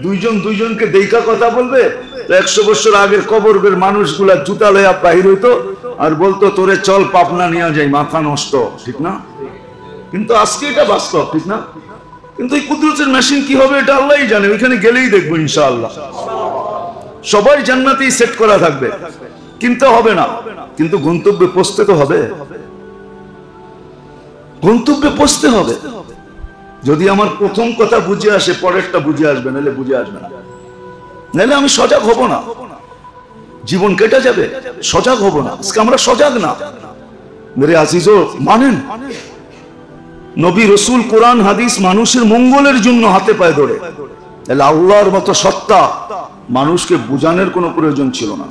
দুইজন দুইজনকে দেখা কথা বলবে, 100 বছর আগের কবরের মানুষগুলা জুতা লয়া বাহির হইতো আর বলতো তোরে চল পাবনা নিয়ে যাই, মাথা নষ্ট, ঠিক না? কিন্তু আজকে এটা বাস্তব, ঠিক না? কিন্তু এই কুদরতের মেশিন কি হবে এটা আল্লাহই জানে। ওইখানে গেলেই দেখবো ইনশাআল্লাহ সবাই জান্নাতেই সেট করা থাকবে, কিনতে হবে না, কিন্তু গন্তব্যে পৌঁছতে তো হবে, গন্তব্যে পৌঁছতে হবে। যদি আমার প্রথম কথা বুঝে আসে, পরেরটা বুঝে আসবে, নাহলে বুঝে আসবে না। নাহলে আমি সজাগ হব না, জীবন কেটে যাবে, সজাগ হব না। আজকে আমরা সজাগ না। মেরে আজিজো, মানেন নবী রসুল কোরআন হাদিস মানুষের মঙ্গলের জন্য হাতে পায়ে ধরে, তাহলে আল্লাহর মতো সত্তা মানুষকে বুঝানোর কোনো প্রয়োজন ছিল না।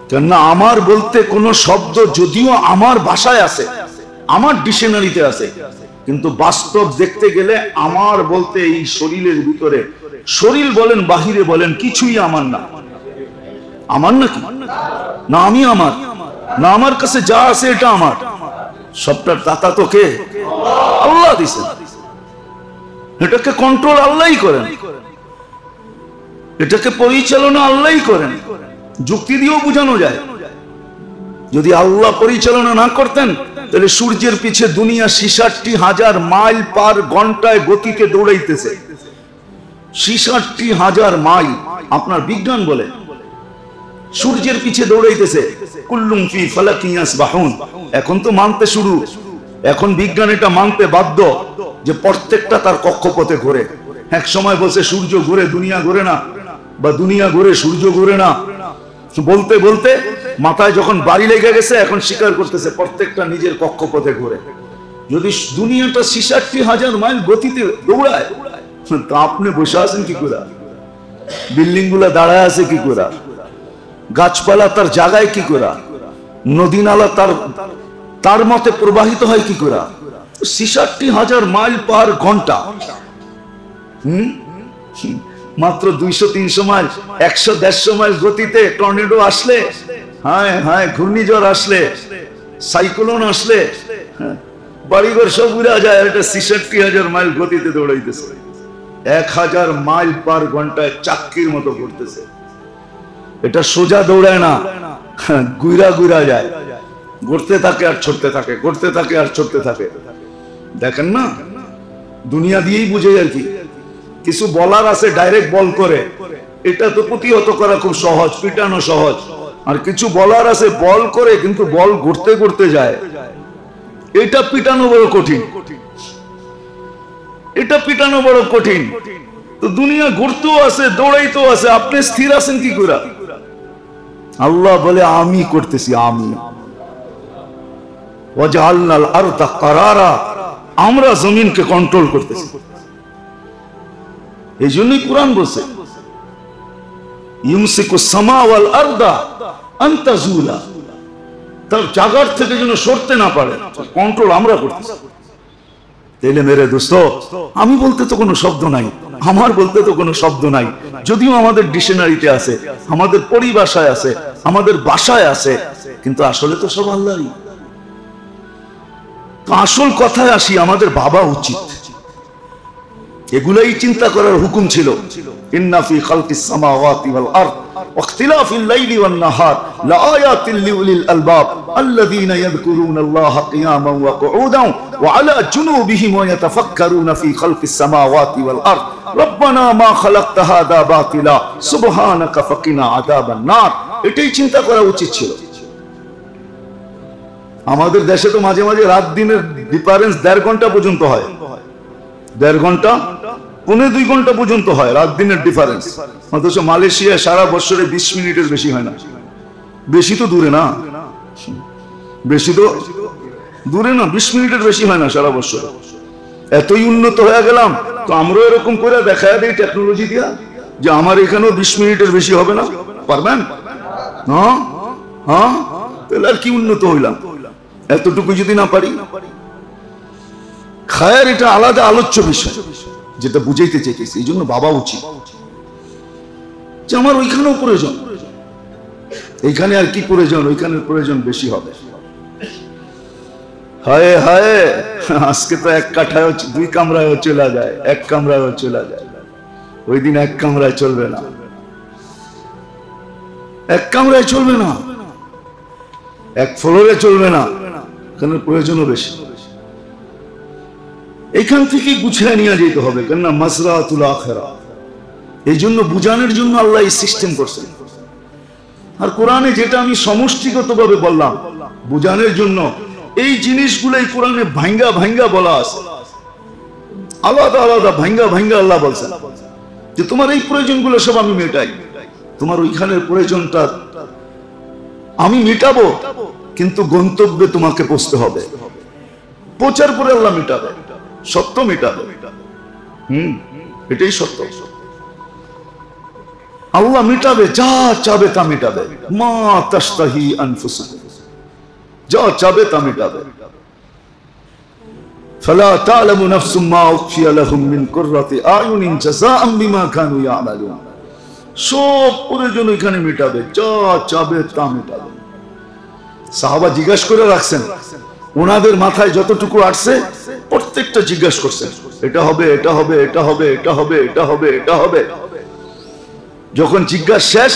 কেননা আমার বলতে কোন শব্দ যদিও আমার ভাষায় আছে, আমার ডিকশনারিতে আছে, কিন্তু বাস্তব দেখতে গেলে আমার বলতে এই শরীরের ভিতরে, শরীর বলেন বাহিরে বলেন, কিছুই আমার না। আমার নাকি না? আমি আমার না? আমার কাছে যা আছে এটা আমার। সবটার দাতা তো কে? আল্লাহ দিছেন। এটাকে কন্ট্রোল আল্লাহই করেন, এটাকে পরিচালনা আল্লাহই করেন। যুক্তি দিয়েও বোঝানো যায়। যদি আল্লাহ পরিচালনা না করতেন তাহলে সূর্যের পিছে দুনিয়া 66,000 মাইল পার ঘন্টায় গতিতে দৌড়াইতেছে, 66,000 মাইল আপনার বিজ্ঞান বলে সূর্যের পিছে দৌড়াইতেছে। কুল্লুম ফি ফালাকিন ইয়াসবাহুন। এখন তো মানতে শুরু, এখন বিজ্ঞান এটা মানতে বাধ্য যে প্রত্যেকটা তার কক্ষপথে ঘোরে। এক সময় বলছে সূর্য ঘোরে দুনিয়া ঘোরে না, বা দুনিয়া ঘোরে সূর্য ঘোরে না। বলতে বলতে মাথায় যখন বাড়ি লেগে গেছে, এখন স্বীকার করতেছে প্রত্যেকটা নিজের কক্ষপথে ঘোরে। যদি দুনিয়াটা 66,000 মাইল গতিতে দৌড়ায়, তা আপনি বসে আছেন কি করে? বিল্ডিং গুলা দাঁড়ায় আছে কি করে? গাছপালা তার জায়গায় কি করে? নদী নালা তার মতে প্রবাহিত হয় কি করে? 66,000 মাইল পার ঘন্টা। মাত্র 200-300 মাইল, 100-150 মাইল গতিতে টর্নেডো আসলে, হ্যাঁ হ্যাঁ, ঘূর্ণিঝড় আসলে, সাইক্লোন আসলে, বাড়িঘর সব উড়া যায়। এটা 66,000 মাইল গতিতে দৌড়াইতেছে। 1000 মাইল পার ঘন্টায় চাক্কির মতো ঘুরতেছে। এটা সোজা দৌড়ায় না, গুইরা গুইরা যায়, ঘুরতে থাকে আর ছড়তে থাকে, ঘুরতে থাকে আর ছড়তে থাকে। দেখেন না, দুনিয়া দিয়েই বুঝে আর কি। কিছু বলার আছে ডাইরেক্ট বল করে, এটা তো প্রতিহত করা খুব সহজ, পিটানো সহজ। আর কিছু বলার আছে বল করে কিন্তু বল ঘুরতে ঘুরতে যায়, এটা পিটানো বড় কঠিন, এটা পিটানো বড় কঠিন। তো দুনিয়া ঘুরতেও আছে, দৌড়াইতেও আছে, আপনি স্থির আছেন কি করে? আল্লাহ বলে আমি করতেছি, আমি। ওয়াজআলনাল আরদা কারারা, আমরা জমিনকে কন্ট্রোল করতেছি। এই জন্যই কোরআন বলছে ইউমসিকুস সামা ওয়াল আরদা আন তাজুলা, তার জায়গার থেকে যেন সরতে না পারে, কন্ট্রোল আমরা করতেছি। তাইলে মেরে দোস্ত, আমি বলতে তো কোনো শব্দ নাই, আমার বলতে তো কোনো শব্দ নাই, যদিও আমাদের ডিকশনারিতে আছে, আমাদের পরিভাষায় আছে, আমাদের ভাষায় আছে, কিন্তু আসলে তো সব আল্লাহরই। তো আসল কথায় আসি, আমাদের ভাবা উচিত, এগুলাই চিন্তা করার হুকুম ছিল। ইন্না ফি খালকিস সামাওয়াতি ওয়াল আরদ ওয়া ইখতিলাফিল লাইলি ওয়ান নাহার লাআয়াতিল লিউলিল আলবাব আল্লাযীনা ইয়াযকুরুনাল্লাহা কিয়ামান ওয়া কুউদান ওয়া আলা জুনুবিহিম ওয়া ইয়াতাফাক্কারুনা ফি খালকিস সামাওয়াতি ওয়াল আরদ রব্বানা মা খালাকতা হাযা বাতিলা সুবহানাকা ফাকিনা আযাবান নার। এটাই চিন্তা করা উচিত ছিল। আমাদের দেশে তো মাঝে মাঝে রাত দিনের ডিফারেন্স 1.5 ঘন্টা পর্যন্ত হয়, 1.5 ঘন্টা, 1.25 ঘন্টা পর্যন্ত হয় রাত দিনের ডিফারেন্স। অথচ মালয়েশিয়া সারা বছরে 20 মিনিটের বেশি হয় না। বেশি তো দূরে না, বেশি তো দূরে না, 20 মিনিটের বেশি হয় না সারা বছর। এতই উন্নত হয়ে গেলাম, তো আমরা এরকম করে দেখায় দেই টেকনোলজি দিয়া যে আমার এখানেও 20 মিনিটের বেশি হবে না। পারবেন? হ্যাঁ হ্যাঁ, তাহলে আর কি উন্নত হইলাম? এতটুকু যদি না পারি। খায়ের এটা আলাদা আলোচ্য বিষয়, যেটা বুঝাইতে চাইতেছি। এই জন্য ভাবা উচিত যে আমার ওইখানেও প্রয়োজন, এইখানে আর কি প্রয়োজন, ওইখানের প্রয়োজন বেশি হবে। হায় হায়, আজকে তো 1 কাঠায় 2 কামরায় চলে যায়, 1 কামরায় চলে যায়। ওই দিন 1 কামরায় চলবে না, 1 কামরায় চলবে না, 1 ফ্লোরে চলবে না, এখানে প্রয়োজনও বেশি। এখান থেকে গুছিয়ে নিয়ে যেতে হবে, কেননা মাসরাতুল আখিরা। এই জন্য বুঝানোর জন্য আল্লাহ এই সিস্টেম করছেন। আর কোরআনে যেটা আমি সমষ্টিগতভাবে বললাম বুঝানোর জন্য, এই জিনিসগুলোই কোরআনে ভাঙ্গা ভাঙ্গা বলা আছে, আলাদা আলাদা ভাঙ্গা ভাঙ্গা আল্লাহ বলছেন যে তোমার এই প্রয়োজনগুলো সব আমি মেটাই, তোমার ওইখানের প্রয়োজনটা আমি মেটাবো, কিন্তু গন্তব্যে তোমাকে পৌঁছতে হবে। পৌঁছার পরে আল্লাহ মেটাবে, সত্য মেটাবে। এটাই সত্য। আল্লাহ মেটাবে, যা চাবে তা মেটাবে। মা তাশতাহি আনফুসুকুম, যা চাবে তা মেটাবে। ফালা তা'লামু নাফসুম মা উখফিয়া লাহুম মিন কুররাতি আয়ুনিন জাযাআন বিমা কানু ইয়া'মালুন। সব প্রয়োজন এখানে মেটাবে, যা চাবে তা মেটাবে। সাহাবা জিজ্ঞাসা করে রাখছেন, ওনাদের মাথায় যতটুকু আসছে প্রত্যেকটা জিজ্ঞাসা করছেন, এটা হবে, এটা হবে, এটা হবে, এটা হবে, এটা হবে, এটা হবে। যখন জিজ্ঞাসা শেষ,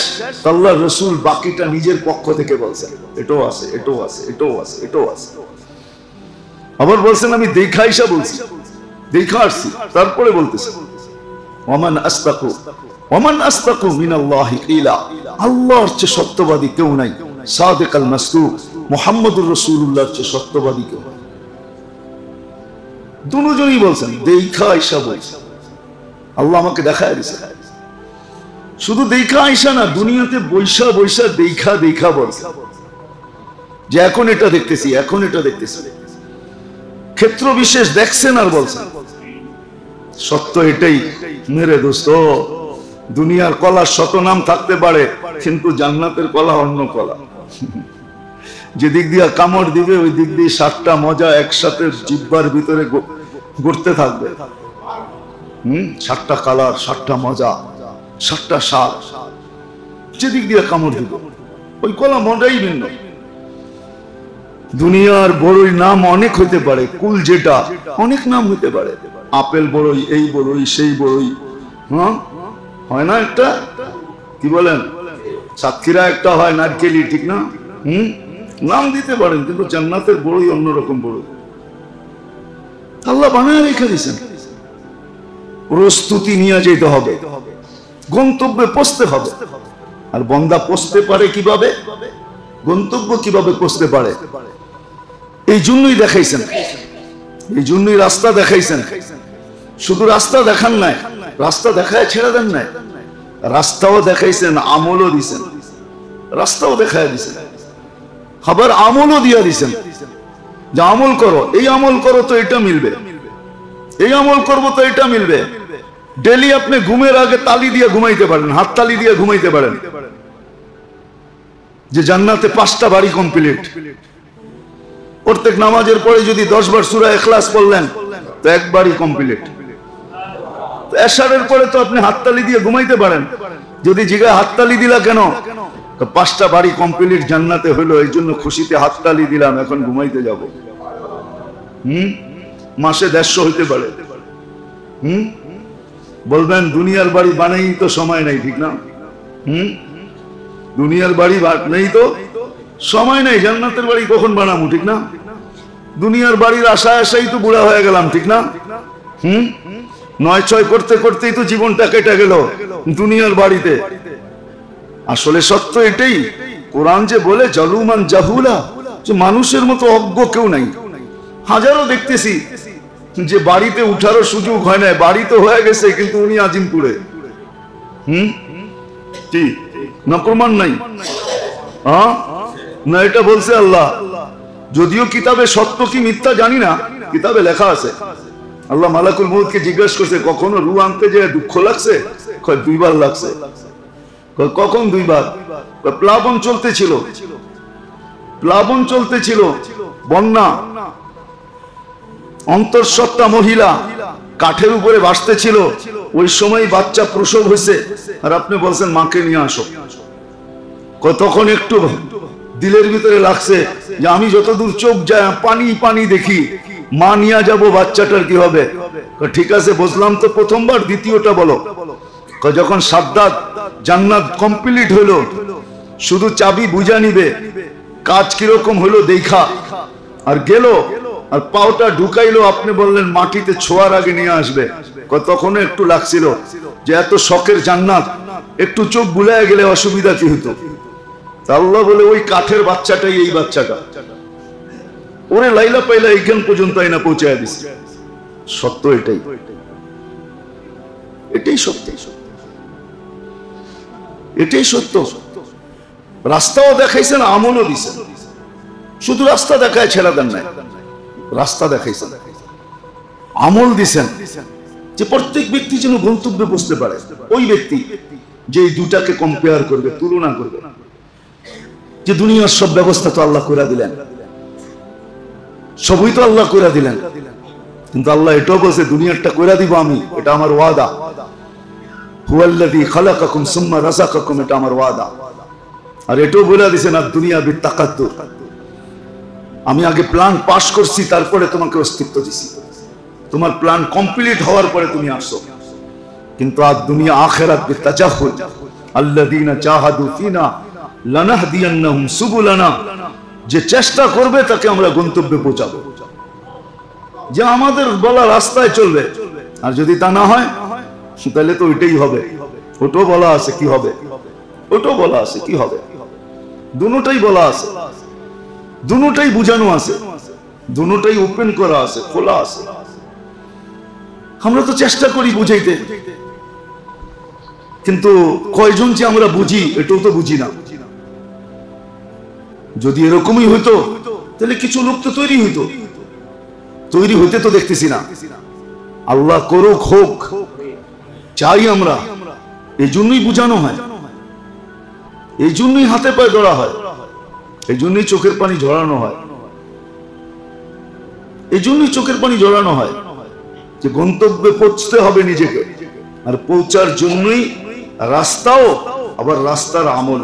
আল্লাহর রাসূল বাকিটা নিজের পক্ষ থেকে বলছেন, এটাও আছে, এটাও আছে, এটাও আছে, এটাও আছে। আবার বলছেন আমি দেখা আইসা বলছি, দেখা আসছি, তারপরে বলতেছি। ওমান আসতাকু মিনাল্লাহি কিলা, আল্লাহর চেয়ে সত্যবাদী কেউ নাই। সাদিক আল মাসদুক মুহাম্মদুর রাসূলুল্লাহর চেয়ে সত্যবাদী কেউ নাই। দুজনই বলছেন দেখা আয়েশা বলছে, আল্লাহ আমাকে দেখায় দিয়েছে। শুধু দেখা আয়েশা না, দুনিয়াতে বৈশা বৈশা দেখা দেখা বলছে যে এখন এটা দেখতেছি, এখন এটা দেখতেছি। ক্ষেত্র বিশেষ দেখছেন আর বলছেন। সত্য এটাই মেরে দোস্ত, দুনিয়ার কলা শত নাম থাকতে পারে, কিন্তু জান্নাতের কলা অন্য কলা। যে দিক দিয়ে কামড় দিবে ওই দিক দিয়ে 7টা মজা একসাথে জিহ্বার ভিতরে ঘুরতে থাকবে। 7টা কালার, 7টা মজা, 7টা স্বাদ, যেদিক দিয়ে কামড় দিবে ওই কলা মজাই ভিন্ন। দুনিয়ার বড়ই নাম অনেক হইতে পারে, কুল যেটা অনেক নাম হইতে পারে, আপেল বড়ই, এই বড়ই, সেই বড়ই, হ্যাঁ হয় না একটা, কি বলেন সাতক্ষীরা একটা হয় নারকেলি, ঠিক না? নাম দিতে পারেন, কিন্তু জান্নাতের বড়ই অন্যরকম বড়ই আল্লাহ বানায় রেখে দিয়েছেন। প্রস্তুতি নিয়ে যেতে হবে, গন্তব্যে পৌঁছতে হবে। আর বান্দা পৌঁছতে পারে কিভাবে, গন্তব্য কিভাবে পৌঁছতে পারে, এই জন্যই দেখাইছেন, এই জন্যই রাস্তা দেখাইছেন। শুধু রাস্তা দেখান নাই, রাস্তা দেখায় ছেড়ে দেন নাই, রাস্তাও দেখাইছেন, আমলও দিছেন। রাস্তাও দেখায় দিছেন, আবার আমলও দিয়া দিছেন যে আমল করো, এই আমল করো তো এটা মিলবে, এই আমল করবো তো এটা মিলবে। ডেলি আপনি ঘুমের আগে তালি দিয়ে ঘুমাইতে পারেন, হাত তালি দিয়ে ঘুমাইতে পারেন যে জান্নাতে 5টা বাড়ি কমপ্লিট। প্রত্যেক নামাজের পরে যদি 10 বার সূরা ইখলাস পড়লেন তো 1 বাড়ি কমপ্লিট। এশারের পরে তো আপনি হাততালি দিয়ে ঘুমাইতে পারেন। যদি জিগায় হাততালি দিলা কেন, তো 5টা বাড়ি কমপ্লিট জান্নাতে হলো, এই জন্য খুশিতে হাততালি দিলাম, এখন ঘুমাইতে যাব। মাসে 150 হইতে পারে। বলবেন দুনিয়ার বাড়ি বানাই তো সময় নাই, ঠিক না? দুনিয়ার বাড়ি নেই তো সময় নাই, জান্নাতের বাড়ি কখন বানাবো, ঠিক না? দুনিয়ার বাড়ির আশা আশাই তো বুড়া হয়ে গেলাম, ঠিক না? 9-6 করতে করতেই তো জীবনটা কেটে গেল দুনিয়ার বাড়িতে। আসলে সত্য এটাই, কোরআন যে বলে জালুমান জাহুলা, যে মানুষের মতো অজ্ঞ কেউ নাই। হাজারো দেখতেছি যে বাড়িতে উঠারও সুযোগ হয় না, বাড়ি তো হয়ে গেছে কিন্তু উনি আজিমপুরে। কি না প্রমাণ নাই? না এটা বলছে আল্লাহ, যদিও কিতাবে সত্য কি মিথ্যা জানি না, কিতাবে লেখা আছে। আল্লাহ মালাকুল মউতকে জিজ্ঞাসা করছে কখনো রূহ আনতে যে দুঃখ লাগছে? 2 বার লাগছে। কখন 2 বার? প্লাবন চলতেছিল, প্লাবন চলতেছিল, বন্যা, অন্তঃসত্ত্বা মহিলা কাঠের উপরে ভাসতেছিল, ওই সময় বাচ্চা প্রসব হয়েছে, আর আপনি বলছেন মাকে নিয়ে আসো। তখন একটু দিলের ভিতরে লাগছে যে আমি যতদূর চোখ যায় পানি পানি দেখি, মা নিয়ে যাব, বাচ্চাটার কি হবে? ঠিক আছে বুঝলাম তো প্রথমবার, দ্বিতীয়টা বলো। যখন সাদ্দাত জান্নাত কমপ্লিট হলো, শুধু চাবি বুঝা নিবে, কাজ কিরকম হলো দেখা, আর গেল, আর পাওটা ঢুকাইলো, আপনি বললেন মাটিতে ছোঁয়ার আগে নিয়ে আসবে। তখন একটু লাগছিল যে এত শখের জান্নাত, একটু চোখ বুলায় গেলে অসুবিধা কি হতো? আল্লাহ বলে ওই কাঠের বাচ্চাটাই এই বাচ্চাটা, ওরে লাইলা পাইলা এইখান পর্যন্ত আইনা পৌঁছায় দিচ্ছে। সত্য এটাই, এটাই সত্য, এটাই সত্য। রাস্তাও দেখাইছেন, আমলও দিছেন। শুধু রাস্তা দেখায় ছেড়া দেন নাই, রাস্তা দেখাইছেন, আমল দিছেন, যে প্রত্যেক ব্যক্তি যেন গন্তব্যে বুঝতে পারে। ওই ব্যক্তি যে এই দুটাকে কম্পেয়ার করবে, তুলনা করবে, যে দুনিয়ার সব ব্যবস্থা তো আল্লাহ করে দিলেন, সবই তো আল্লাহ করে দিলেন, কিন্তু আল্লাহ এটাও বলছে দুনিয়ারটা করে দিব আমি, এটা আমার ওয়াদা। হুয়াল্লাযী খালাকাকুম সুম্মা রাযাকাকুম, এটা আমার ওয়াদা। আর এটাও বলে দিয়েছেন আর দুনিয়া বিতাকাদ্দুর, আমি আগে প্ল্যান পাস করছি, তারপরে তোমাকে অস্তিত্ব দিছি, তোমার প্ল্যান কমপ্লিট হওয়ার পরে তুমি আসো। কিন্তু আর দুনিয়া আখিরাত বিতাজাহুল, আল্লাযীনা জাহাদু ফিনা লানাহদিয়ান্নাহুম সুবুলানা, যে চেষ্টা করবে তাকে আমরা গন্তব্যে পৌঁছাবো, যে আমাদের বলা রাস্তায় চলবে। আর যদি তা না হয় তাহলে তো ওইটাই হবে। ওটাও বলা আছে কি হবে, ওটাও বলা আছে কি হবে, দুটোটাই বলা আছে, দুটোটাই বুঝানো আছে, দুটোটাই ওপেন করা আছে, খোলা আছে। আমরা তো চেষ্টা করি বুঝাইতে, কিন্তু কয়জন যে আমরা বুঝি এটাও তো বুঝি না। যদি এরকমই হইতো তাহলে কিছু লোক তো তৈরি হইতো, তৈরি হইতে তো দেখতেছি না। আল্লাহ করুক হোক চাই আমরা, এই জন্যই বুঝানো হয়, এই জন্যই হাতে পায়ে ধরা হয়, এই জন্যই চোখের পানি ঝরানো হয়, এই জন্যই চোখের পানি ঝরানো হয় যে গন্তব্যে পৌঁছতে হবে নিজেকে, আর পৌঁছার জন্যই রাস্তাও, আবার রাস্তার আমল,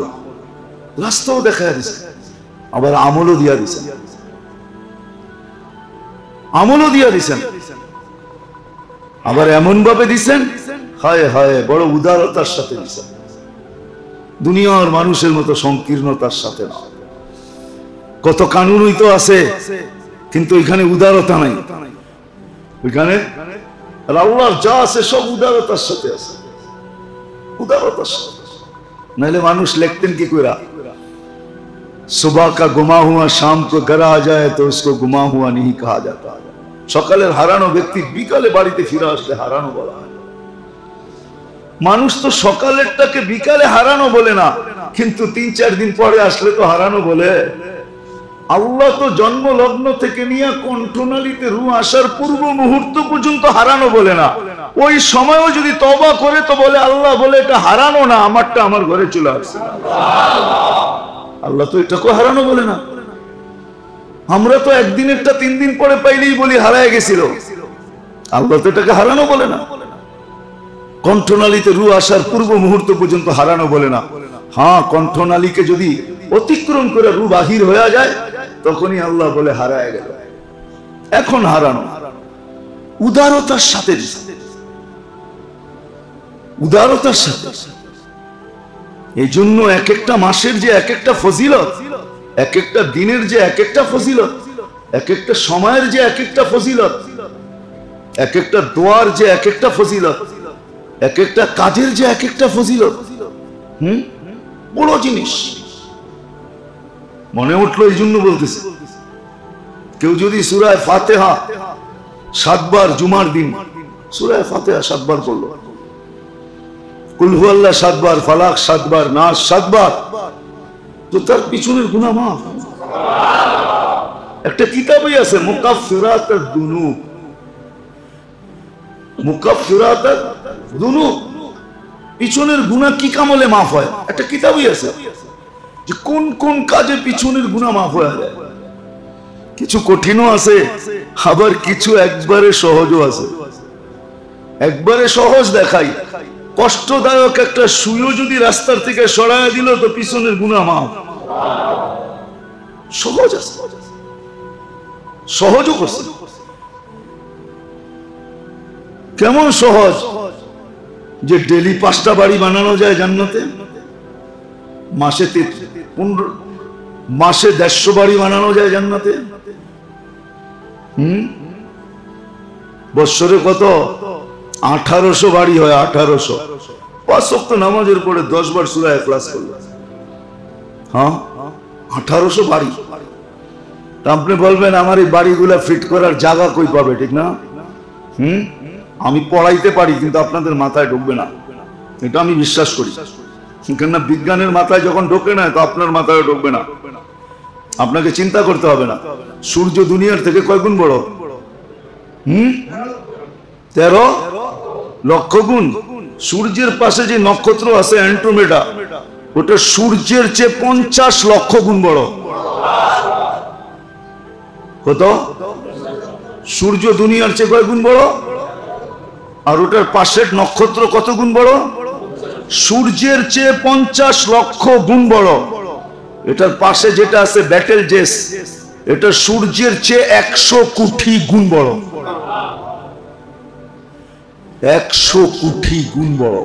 রাস্তাও দেখা দিছে, আবার আমলও দিয়া দিছেন, আমলও দিয়া দিছেন, আবার এমন ভাবে দিছেন, হায় হায় বড় উদারতার সাথে দিছেন, দুনিয়ার মানুষের মতো সংকীর্ণতার সাথে না। কত কানুনই তো আছে, কিন্তু এখানে উদারতা নাই, ওইখানে আল্লাহর যা আছে সব উদারতার সাথে আছে, উদারতার সাথে। নাহলে মানুষ লিখতেন কি কইরা, सुबह का गुमा हुआ शाम को घर आ जाए तो उसको गुमा हुआ नहीं कहा जाता। সকালের হারানো ব্যক্তি বিকালে বাড়িতে ফিরে আসলে হারানো বলা হয়। মানুষ তো সকালেরটাকে বিকালে হারানো বলে না, কিন্তু 3-4 দিন পরে আসলে তো হারানো বলে। আল্লাহ তো জন্ম লগ্ন থেকে নিয়ে কণ্ঠনালীতে রূহ আসার পূর্ব মুহূর্ত পর্যন্ত হারানো বলে না। ওই সময়ও যদি তওবা করে তো বলে, আল্লাহ বলে এটা হারানো না, আমারটা আমার ঘরে চলে আসছে। আল্লাহ তো এটাকে হারানো বলে না। আমরা তো একদিনেরটা 3 দিন পরে পাইলেই বলি হারায় গেছিল, আল্লাহ তো এটাকে হারানো বলে না। কণ্ঠনালীতে রূহ আসার পূর্ব মুহূর্ত পর্যন্ত হারানো বলে না। হ্যাঁ, কণ্ঠনালীকে যদি অতিক্রম করে রূহ বাহির হয়ে যায় তখনই আল্লাহ বলে হারায় গেল। এখন হারানো উদারতার সাথে, উদারতার সাথে। এই জন্য এক একটা মাসের যে এক একটা ফজিলত, এক একটা দিনের যে এক একটা ফজিলত, এক একটা সময়ের যে এক একটা ফজিলত, এক একটা দোয়ার যে এক একটা ফজিলত, এক একটা কাজের যে এক একটা ফজিলত, বড় জিনিস মনে উঠলো, এই জন্য বলতেছি। কেউ যদি সূরা ফাতিহা 7 বার জুমার দিন সূরা ফাতিহা 7 বার পড়লো, কুল হু আল্লাহ 7 বার, ফালাক 7 বার, নাস 7 বার, তো তার পিছনের গুনাহ মাফ। একটা কিতাবই আছে মুকাফফিরাতুদ দুনুব, মুকাফফিরাতুদ দুনুব, পিছনের গুনাহ কি কামলে মাফ হয়, একটা কিতাবই আছে যে কোন কোন কাজে পিছনের গুনাহ মাফ হয়ে যায়। কিছু কঠিনও আছে, আবার কিছু একবারে সহজও আছে। একবারে সহজ দেখাই, কষ্টদায়ক একটা সুইও যদি রাস্তার থেকে সরায় দিল তো পিছনের গুনাহ মাফ। সহজ আছে, সহজও করছে। কেমন সহজ যে ডেলি 5টা বাড়ি বানানো যায় জান্নাতে, মাসে 150 বাড়ি বানানো যায় জান্নাতে। বছরে কত 1800 বাড়ি হয়, 1800। 5 ওয়াক্ত নামাজের পরে 10 বার সূরা ইখলাস করল, হ্যাঁ 1800 বাড়ি। তা আপনি বলবেন আমার এই বাড়িগুলা ফিট করার জায়গা কই পাবে, ঠিক না? আমি পড়াইতে পারি কিন্তু আপনাদের মাথায় ঢুকবে না, এটা আমি বিশ্বাস করি। কেননা বিজ্ঞানের মাথায় যখন ঢোকে না তো আপনার মাথায় ঢুকবে না। আপনাকে চিন্তা করতে হবে না, সূর্য দুনিয়ার থেকে কয় গুণ বড়? 13 লক্ষ গুণ। সূর্যের পাশে যে নক্ষত্র আছে অ্যান্ড্রোমেডা, ওটা সূর্যের চেয়ে 50 লক্ষ গুণ বড়। কত? সূর্য দুনিয়ার চেয়ে কয় গুণ বড়? আর ওটার পাশের নক্ষত্র কত গুণ বড়? সূর্যের চেয়ে 50 লক্ষ গুণ বড়। এটার পাশে যেটা আছে ব্যাটেল জেস, এটা সূর্যের চেয়ে 100 কোটি গুণ বড়। 100 কোটি গুণ বড়।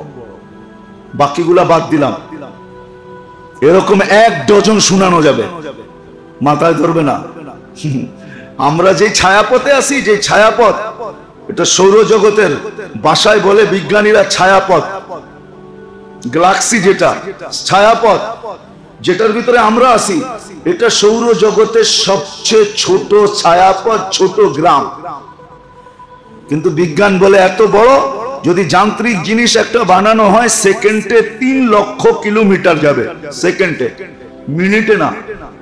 বাকিগুলা বাদ দিলাম, এরকম 1 ডজন শোনানো যাবে, মাথায় ধরবে না। আমরা যে ছায়াপথে আছি, যে ছায়াপথ, এটা সৌরজগতের ভাষায় বলে বিজ্ঞানীরা ছায়াপথ, গ্যালাক্সি যেটা ছায়াপথ, যেটার ভিতরে আমরা আছি, এটা সৌরজগতের সবচেয়ে ছোট ছায়াপথ, ছোট গ্রাম। কিন্তু বিজ্ঞান বলে এত বড়, যদি যান্ত্রিক জিনিস একটা বানানো হয় সেকেন্ডে 3 লক্ষ কিলোমিটার যাবে, সেকেন্ডে, মিনিটে না।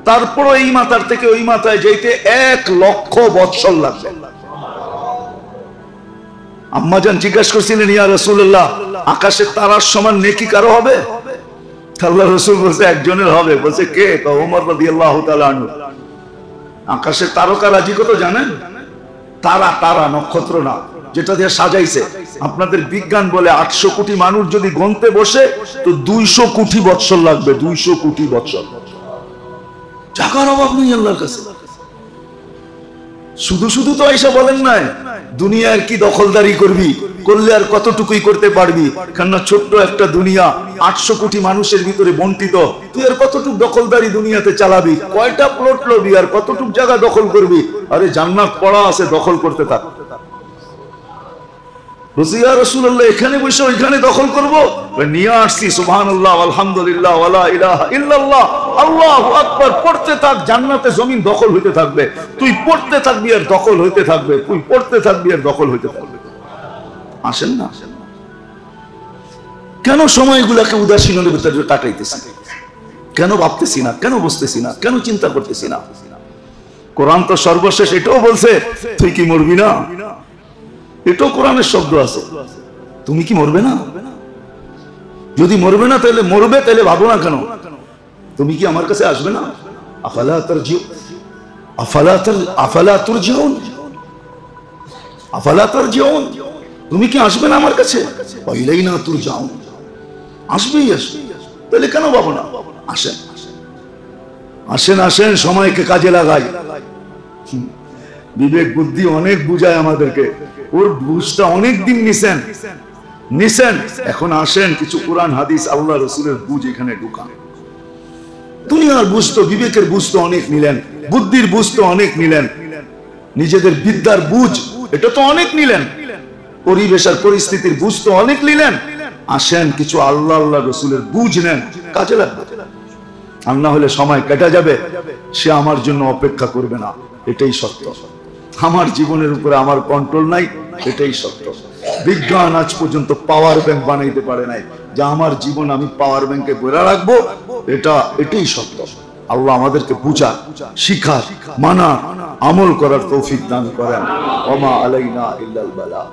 তারপর এই মাথার থেকে ওই মাথায় যেতে 1 লক্ষ বৎসর লাগবে। আম্মাজান জিজ্ঞাসা করছিলেন, ইয়া রাসূলুল্লাহ, আকাশের তারার সমান নেকি কারো হবে? আল্লাহ রাসূল বলছে একজনের হবে। বলছে কে? ওমর রাদিয়াল্লাহু তাআলা আনহু। আকাশের তারকা রাজি কত জানেন? তারা, তারা, নক্ষত্র না, যেটা দিয়ে সাজাইছে। আপনাদের বিজ্ঞান বলে 800 কোটি মানুষ যদি গণতে বসে তো 200 কোটি বৎসর লাগবে, 200 কোটি বৎসর। জাগার অভাব নেই আল্লাহর কাছে। শুধু শুধু তো আয়েশা বলেন নাই দুনিয়ার কি দখলদারি করবি, করলে আর কতটুকুই করতে পারবি, কেননা ছোট্ট একটা দুনিয়া 800 কোটি মানুষের ভিতরে বন্টিত, তুই আর কতটুকু দখলদারি দুনিয়াতে চালাবি, কয়টা প্লট লবি আর কতটুকু জায়গা দখল করবি? আরে জান্নাত পড়া আছে, দখল করতে থাক। ইয়া রাসূলুল্লাহ, এখানে বসে ওইখানে দখল করব? নিয়ে আসছি সুবহানাল্লাহ, আলহামদুলিল্লাহ, ওয়ালা ইলাহা ইল্লাল্লাহ, আল্লাহু আকবার, পড়তে থাক, জান্নাতে জমিন দখল হইতে থাকবে, তুই পড়তে থাকবি আর দখল হইতে থাকবে, তুই পড়তে থাকবি আর দখল হইতে থাকবে। আসেন না? কেন সময়গুলোকে উদাসীনের ভিতরে কাটাইতেছি? কেন ভাবতেছি না? কেন বুঝতেছি না? কেন চিন্তা করতেছি না? কোরআন তো সর্বশেষ এটাও বলছে, তুই কি মরবি না? এটাও কোরআনের শব্দ আছে, তুমি কি মরবে না? যদি মরবে না তাহলে মরবে, তাহলে ভাবো না কেন? তুমি কি আমার কাছে আসবে না? আফালা তারজিউ, আফালা তুরজাউন, আফালা তারজিউন, তুমি কি আসবে না আমার কাছে? ইলাইনা তুরজাউন, আসবেই আসবে, তাহলে কেন ভাবো না? আসেন, আসেন, আসেন, সময়কে কাজে লাগাই। বিবেক বুদ্ধি অনেক বুঝায় আমাদেরকে, ওর বুঝটা অনেক দিন নিছেন, এখন আসেন কিছু কোরআন হাদিস আল্লাহ রাসূলের বুঝ এখানে ঢুকান। দুনিয়ার বুঝ তো, বিবেকের বুঝ তো অনেক নিলেন, বুদ্ধির বুঝ তো অনেক নিলেন, নিজেদের বিদ্যার বুঝ এটা তো অনেক নিলেন, পরিবেশ আর পরিস্থিতির বুঝ তো অনেক নিলেন। আসেন কিছু আল্লাহ রাসূলের বুঝ নেন, কাজে লাগবে। আর না হলে সময় কেটে যাবে, সে আমার জন্য অপেক্ষা করবে না, এটাই সত্য। আমার জীবনের উপরে আমার কন্ট্রোল নাই, এটাই সত্য। বিজ্ঞান আজ পর্যন্ত পাওয়ার ব্যাংক বানাইতে পারে নাই যে আমার জীবন আমি পাওয়ার ব্যাংকে ভরে রাখবো, এটাই সত্য। আল্লাহ আমাদেরকে বুঝা, শিখা, মানা, আমল করার তৌফিক দান করেন। ওমা আলাইনা ইল্লাল বালা।